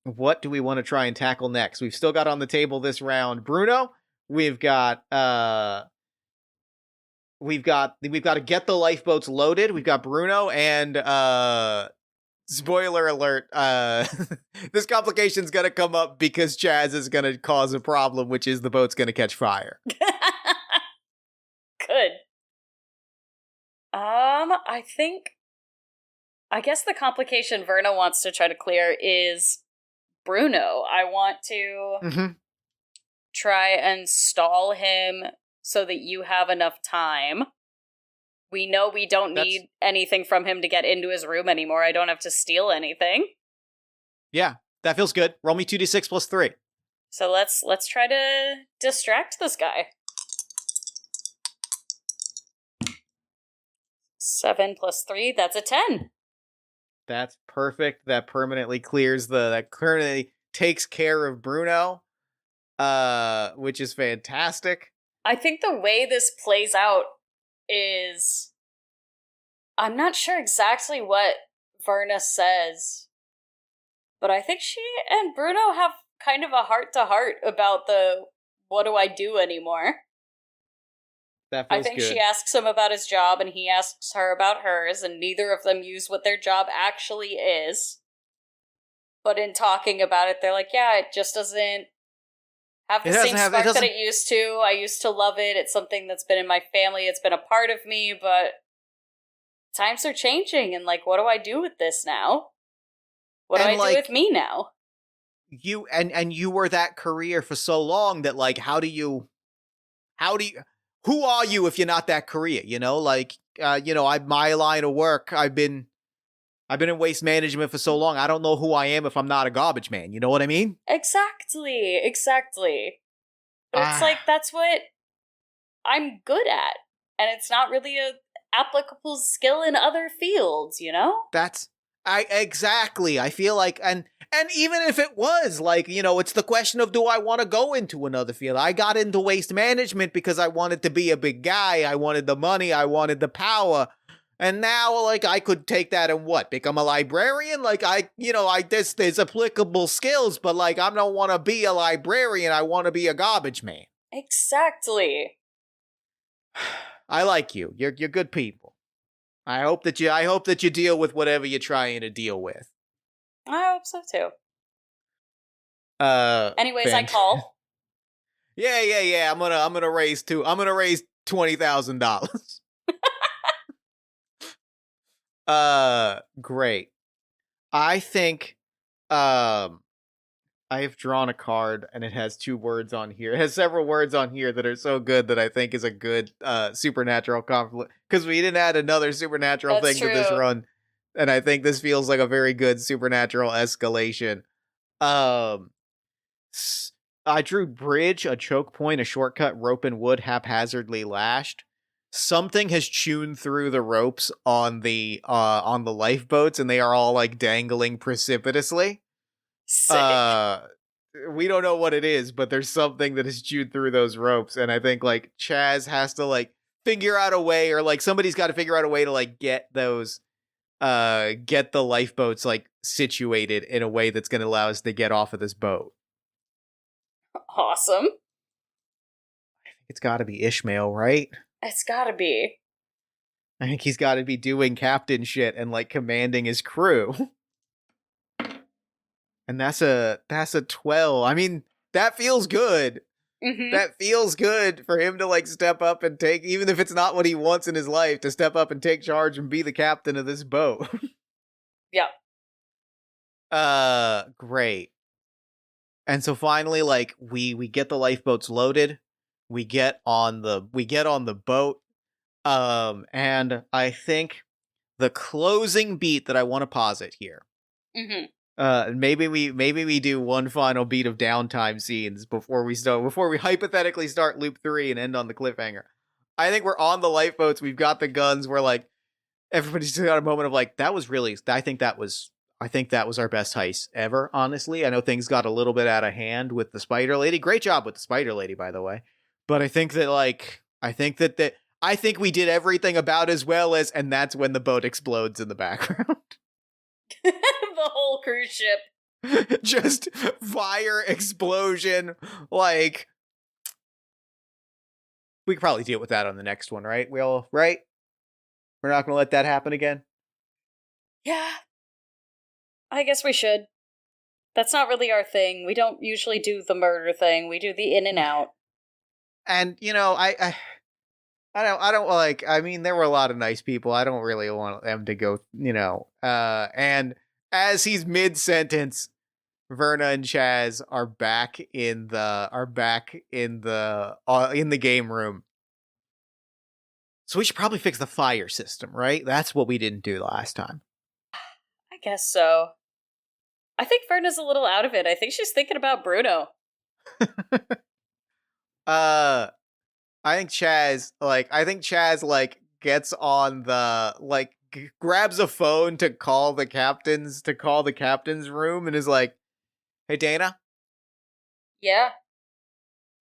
What do we want to try and tackle next? We've still got on the table this round Bruno. We've got we've got to get the lifeboats loaded. We've got Bruno and spoiler alert, this complication's gonna come up because Chaz is gonna cause a problem, which is the boat's gonna catch fire. Good. I guess the complication Verna wants to try to clear is Bruno. I want to try and stall him so that you have enough time. We know we don't need anything from him to get into his room anymore. I don't have to steal anything. Yeah, that feels good. Roll me 2d6 plus 3. So let's try to distract this guy. 7 plus 3, that's a 10. That's perfect. That permanently takes care of Bruno, which is fantastic. I think the way this plays out is, I'm not sure exactly what Verna says, but I think she and Bruno have kind of a heart-to-heart about the what do I do anymore. That feels I think good. she asks him about his job and he asks her about hers, and neither of them use what their job actually is. But in talking about it, they're like, yeah, it just doesn't have the same spark that it used to. I used to love it. It's something that's been in my family. It's been a part of me, but times are changing, and like, what do I do with this now? What do I do with me now? You and you were that career for so long that like, who are you if you're not that career? You know, like, my line of work, I've been in waste management for so long. I don't know who I am if I'm not a garbage man. You know what I mean? Exactly. But it's like, that's what I'm good at. And it's not really a applicable skill in other fields, you know? Exactly. I feel like, and even if it was, like, it's the question of, do I want to go into another field? I got into waste management because I wanted to be a big guy. I wanted the money. I wanted the power. And now, like, I could take that and become a librarian? Like, there's applicable skills, but, like, I don't want to be a librarian. I want to be a garbage man. Exactly. I like you. You're good people. I hope that you deal with whatever you're trying to deal with. I hope so too. Anyways, I call. Yeah. I'm gonna raise $20,000. Great. I think, I have drawn a card and it has 2 words on here. It has several words on here that are so good that I think is a good supernatural conflict, because we didn't add another supernatural thing to this run, and I think this feels like a very good supernatural escalation. I drew bridge, a choke point, a shortcut, rope and wood haphazardly lashed. Something has chewed through the ropes on the lifeboats, and they are all like dangling precipitously. Sick. We don't know what it is, but there's something that has chewed through those ropes, and I think like Chaz has to like figure out a way, or like somebody's got to figure out a way to like get the lifeboats like situated in a way that's going to allow us to get off of this boat. Awesome. I think it's got to be Ishmael, right? It's got to be. I think he's got to be doing captain shit and like commanding his crew. And that's a 12. I mean, that feels good. Mm-hmm. That feels good for him to like step up and take, even if it's not what he wants in his life, to step up and take charge and be the captain of this boat. Yeah. Great. And so finally, like, we get the lifeboats loaded. We get on the boat. And I think the closing beat that I want to posit here. Mm-hmm. Maybe we do one final beat of downtime scenes before we hypothetically start loop 3 and end on the cliffhanger. I think we're on the lifeboats. We've got the guns. We're like, everybody's got a moment of like, I think that was our best heist ever. Honestly, I know things got a little bit out of hand with the spider lady. Great job with the spider lady, by the way. But I think we did everything about as well as, and that's when the boat explodes in the background. The whole cruise ship. Just fire, explosion, like, We could probably deal with that on the next one, right? Right? We're not going to let that happen again? Yeah. I guess we should. That's not really our thing. We don't usually do the murder thing. We do the in and out. And, I don't like, I mean, there were a lot of nice people. I don't really want them to go, and as he's mid-sentence, Verna and Chaz are back in the game room. So we should probably fix the fire system, right? That's what we didn't do last time. I guess so. I think Verna's a little out of it. I think she's thinking about Bruno. I think Chaz gets on the grabs a phone to call the captain's room and is like, "Hey Dana? Yeah.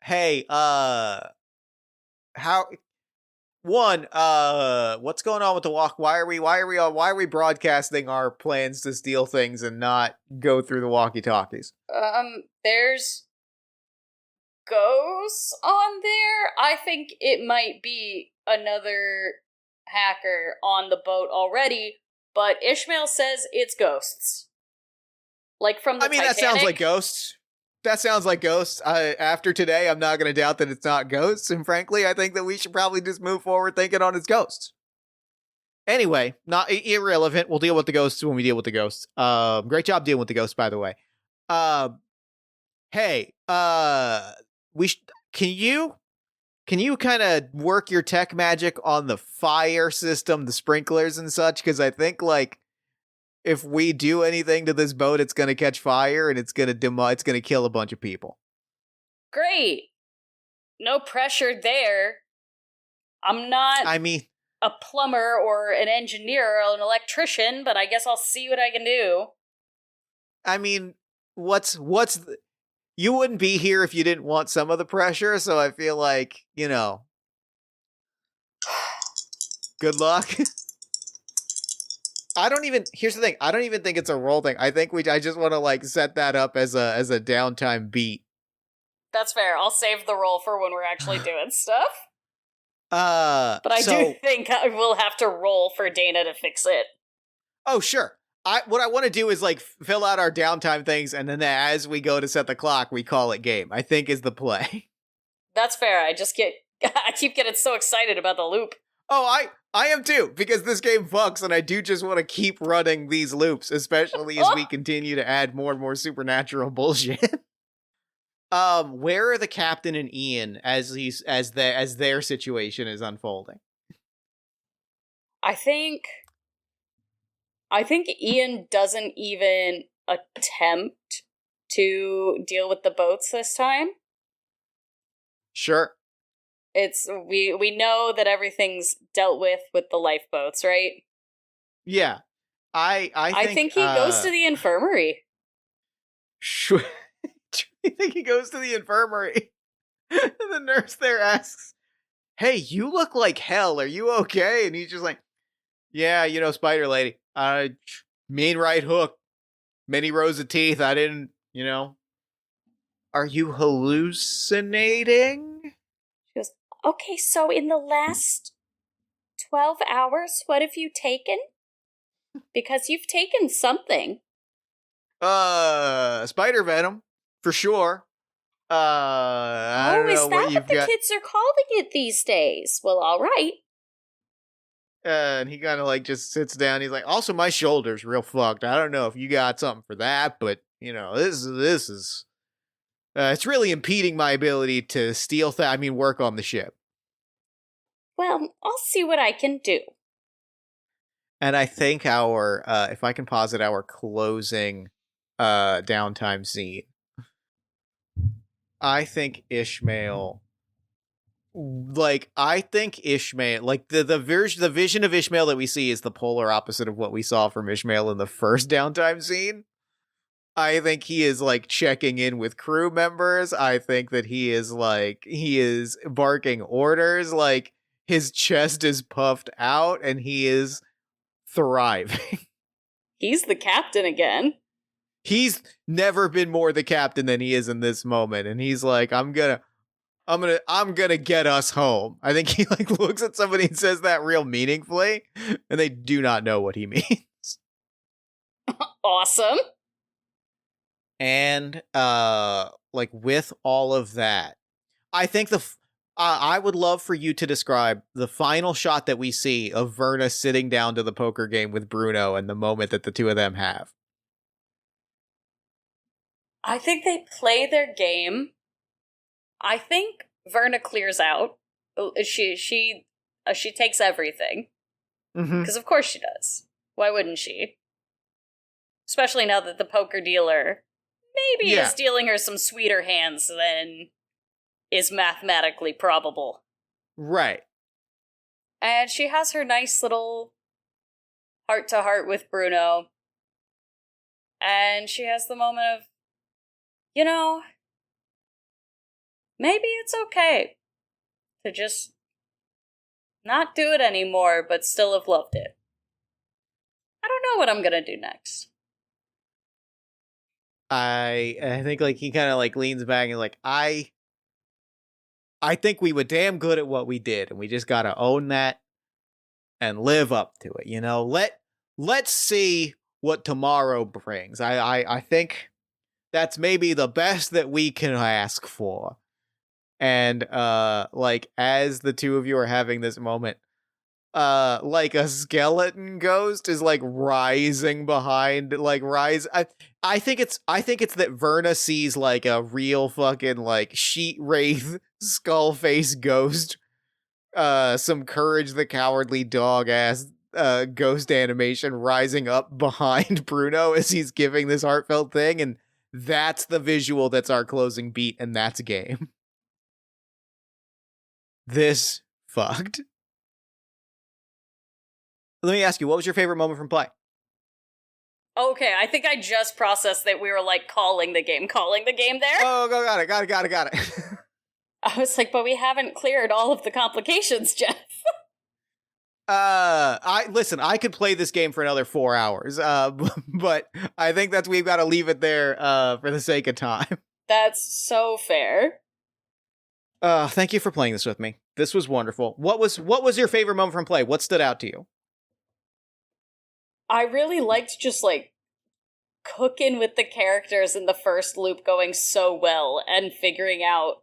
Hey, what's going on with the walk? Why are we broadcasting our plans to steal things and not go through the walkie-talkies?" There's ghosts on there. I think it might be another hacker on the boat already, but Ishmael says it's ghosts. Like from the Titanic. That sounds like ghosts. That sounds like ghosts. After today, I'm not going to doubt that it's not ghosts, and frankly, I think that we should probably just move forward thinking on it's ghosts. Anyway, not irrelevant. We'll deal with the ghosts when we deal with the ghosts. Great job dealing with the ghosts, by the way. Hey, can you kind of work your tech magic on the fire system, the sprinklers and such? Because I think if we do anything to this boat, it's gonna catch fire and it's gonna kill a bunch of people. Great. No pressure there. I'm not a plumber or an engineer or an electrician, but I guess I'll see what I can do. I mean, you wouldn't be here if you didn't want some of the pressure, so I feel like, good luck. Here's the thing, I don't even think it's a roll thing. I think I just want to set that up as a downtime beat. That's fair. I'll save the roll for when we're actually doing stuff. But I do think I will have to roll for Dana to fix it. Oh, sure. What I want to do is fill out our downtime things, and then as we go to set the clock, we call it game, I think is the play. That's fair. I keep getting so excited about the loop. Oh, I am too, because this game fucks, and I do just want to keep running these loops, especially as we continue to add more and more supernatural bullshit. Where are the captain and Ian as their situation is unfolding? I think Ian doesn't even attempt to deal with the boats this time. Sure. We know that everything's dealt with the lifeboats, right? Yeah. I think he goes to the infirmary. Sure. Do you think he goes to the infirmary? And the nurse there asks, "Hey, you look like hell. Are you okay?" And he's just like, "Yeah, Spider Lady. Main right hook. Many rows of teeth. I didn't, Are you hallucinating?" She goes, "Okay, so in the last 12 hours, what have you taken? Because you've taken something." Spider venom, for sure. I don't know what you've got. Is that what the kids are calling it these days? Well, all right. And he kind of just sits down. He's like, "Also, my shoulder's real fucked. I don't know if you got something for that, but this is it's really impeding my ability to work on the ship." Well, I'll see what I can do. And I think if I can posit our closing downtime scene, I think Ishmael, the vision of Ishmael that we see is the polar opposite of what we saw from Ishmael in the first downtime scene. I think he is checking in with crew members. I think that he is barking orders. His chest is puffed out and he is thriving. He's the captain again. He's never been more the captain than he is in this moment. And he's like, I'm gonna I'm gonna get us home. I think he like looks at somebody and says that real meaningfully, and they do not know what he means. Awesome. And like with all of that, I think I would love for you to describe the final shot that we see of Verna sitting down to the poker game with Bruno and the moment that the two of them have. I think they play their game. I think Verna clears out. She takes everything. Because of course she does. Why wouldn't she? Especially now that the poker dealer maybe is dealing her some sweeter hands than is mathematically probable. Right. And she has her nice little heart-to-heart with Bruno. And she has the moment of, you know, maybe it's okay to just not do it anymore, but still have loved it. I don't know what I'm gonna do next. I think like he kind of like leans back and like I think we were damn good at what we did, and we just gotta own that and live up to it. You know, let's see what tomorrow brings. I think that's maybe the best that we can ask for. And like as the two of you are having this moment, like a skeleton ghost is like rising behind, like I think it's that Verna sees like a real fucking like sheet wraith skull face ghost, some Courage the Cowardly Dog ass ghost animation rising up behind Bruno as he's giving this heartfelt thing, and that's the visual that's our closing beat, and that's a game. This fucked. Let me ask you, what was your favorite moment from play? Okay, I think I just processed that we were like calling the game there. Oh, got it. I was like, but we haven't cleared all of the complications, Jeff. I could play this game for another 4 hours, but I think we've got to leave it there, for the sake of time. That's so fair. Thank you for playing this with me. This was wonderful. What was your favorite moment from play? What stood out to you? I really liked just like cooking with the characters in the first loop going so well and figuring out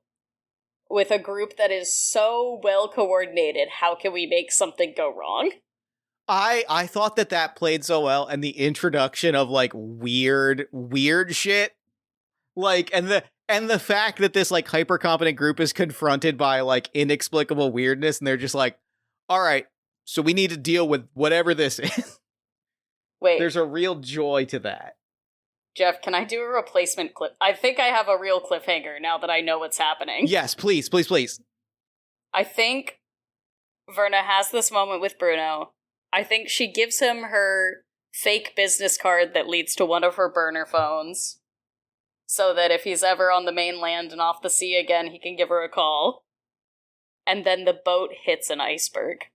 with a group that is so well coordinated, how can we make something go wrong? I thought that played so well, and the introduction of like weird shit, like and the fact that this like hyper competent group is confronted by like inexplicable weirdness, and they're just like, all right, so we need to deal with whatever this is. Wait, there's a real joy to that. Jeff, can I do a replacement clip? I think I have a real cliffhanger now that I know what's happening. Yes, please. I think Verna has this moment with Bruno. I think she gives him her fake business card that leads to one of her burner phones, so that if he's ever on the mainland and off the sea again, he can give her a call. And then the boat hits an iceberg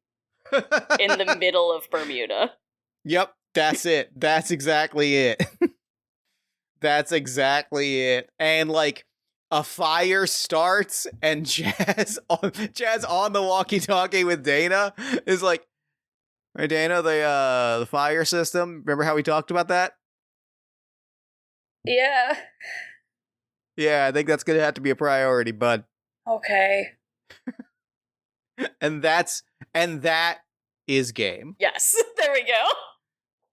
in the middle of Bermuda. Yep, that's it. That's exactly it. That's exactly it. And like a fire starts, and Jazz on the walkie-talkie with Dana is like, "Hey Dana, the fire system. Remember how we talked about that?" Yeah. Yeah, I think that's gonna have to be a priority, bud. Okay. And that is game. Yes, there we go.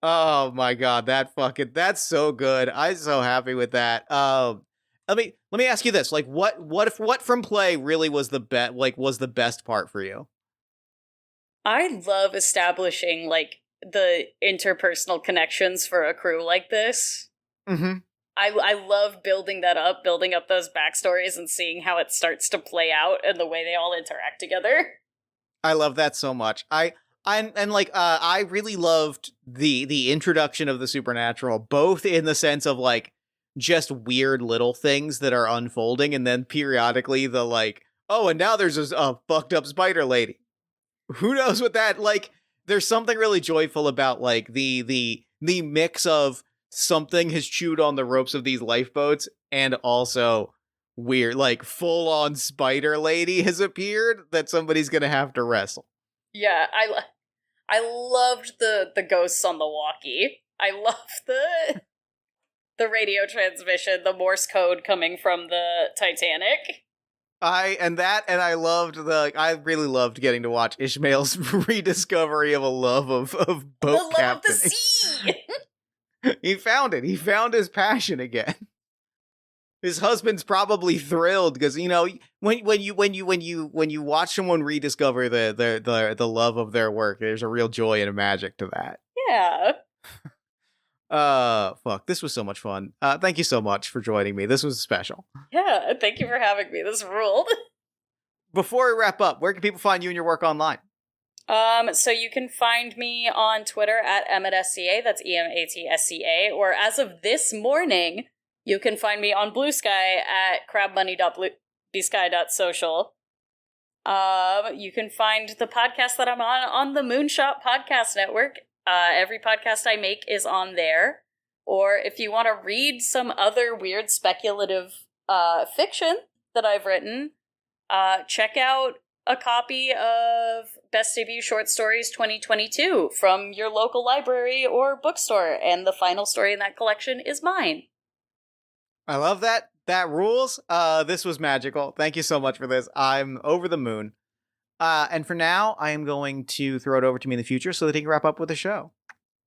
Oh my god, that's so good. I'm so happy with that. Let me ask you this: like, what from play really was the best part for you? I love establishing like the interpersonal connections for a crew like this. Mm-hmm. I love building up those backstories and seeing how it starts to play out and the way they all interact together. I love that so much. I really loved the introduction of the supernatural, both in the sense of like just weird little things that are unfolding, and then periodically the like, oh, and now there's a fucked up spider lady. Who knows what that like? There's something really joyful about like the mix of something has chewed on the ropes of these lifeboats, and also weird, like full-on spider lady has appeared that somebody's gonna have to wrestle. Yeah, I loved the ghosts on the walkie. I loved the radio transmission, the Morse code coming from the Titanic. I really loved getting to watch Ishmael's rediscovery of a love of boat The love captaining. of the sea. He found it. He found his passion again. His husband's probably thrilled because when you watch someone rediscover the love of their work, there's a real joy and a magic to that. Yeah. Fuck, this was so much fun. Thank you so much for joining me. This was special. Yeah, thank you for having me. This ruled. Before we wrap up, where can people find you and your work online? So you can find me on Twitter at EmmettSCA, that's EMATSCA, or as of this morning, you can find me on Blue Sky at crabmoney.bsky.social. You can find the podcast that I'm on the Moonshot Podcast Network. Every podcast I make is on there. Or if you want to read some other weird speculative fiction that I've written, check out a copy of Best Debut Short Stories 2022 from your local library or bookstore, and the final story in that collection is mine. I love that. That rules. This was magical. Thank you so much for this. I'm over the moon. And for now, I am going to throw it over to me in the future so that he can wrap up with the show.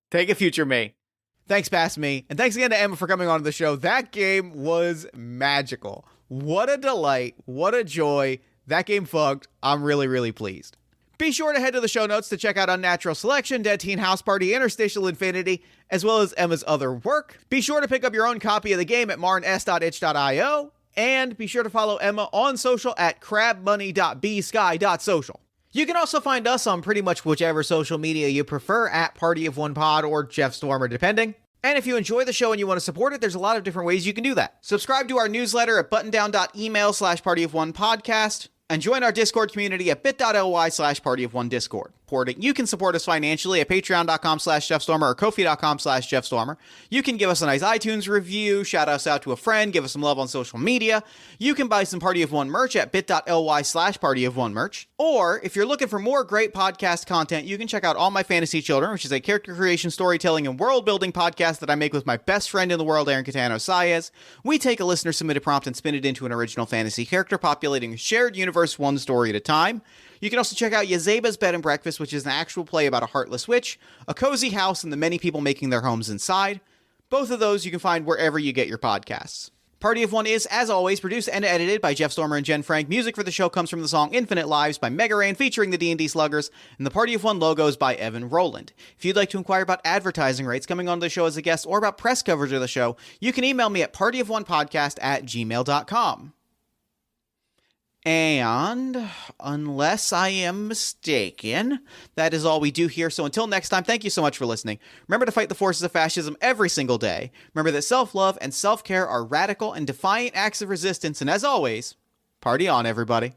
Take it, future me. Thanks, past me. And thanks again to Emma for coming on the show. That game was magical. What a delight. What a joy. That game fucked. I'm really, really pleased. Be sure to head to the show notes to check out Unnatural Selection, Dead Teen House Party, Interstitial Infinity, as well as Emma's other work. Be sure to pick up your own copy of the game at marns.itch.io. And be sure to follow Emma on social at crabmoney.bsky.social. You can also find us on pretty much whichever social media you prefer at Party of One Pod or Jeff Stormer, depending. And if you enjoy the show and you want to support it, there's a lot of different ways you can do that. Subscribe to our newsletter at buttondown.email/partyofonepodcast. And join our Discord community at bit.ly/partyofonediscord. You can support us financially at patreon.com/JeffStormer or ko-fi.com/JeffStormer. You can give us a nice iTunes review, shout us out to a friend, give us some love on social media. You can buy some Party of One merch at bit.ly/partyofonemerch. Or if you're looking for more great podcast content, you can check out All My Fantasy Children, which is a character creation, storytelling, and world building podcast that I make with my best friend in the world, Aaron Catano Saez. We take a listener submitted prompt and spin it into an original fantasy character, populating a shared universe one story at a time. You can also check out Yazeba's Bed and Breakfast, which is an actual play about a heartless witch, a cozy house, and the many people making their homes inside. Both of those you can find wherever you get your podcasts. Party of One is, as always, produced and edited by Jeff Stormer and Jen Frank. Music for the show comes from the song Infinite Lives by Mega Ran featuring the D&D Sluggers, and the Party of One logo is by Evan Rowland. If you'd like to inquire about advertising rates, coming on the show as a guest, or about press coverage of the show, you can email me at partyofonepodcast@gmail.com. And unless I am mistaken, that is all we do here. So until next time, thank you so much for listening. Remember to fight the forces of fascism every single day. Remember that self-love and self-care are radical and defiant acts of resistance. And as always, party on, everybody.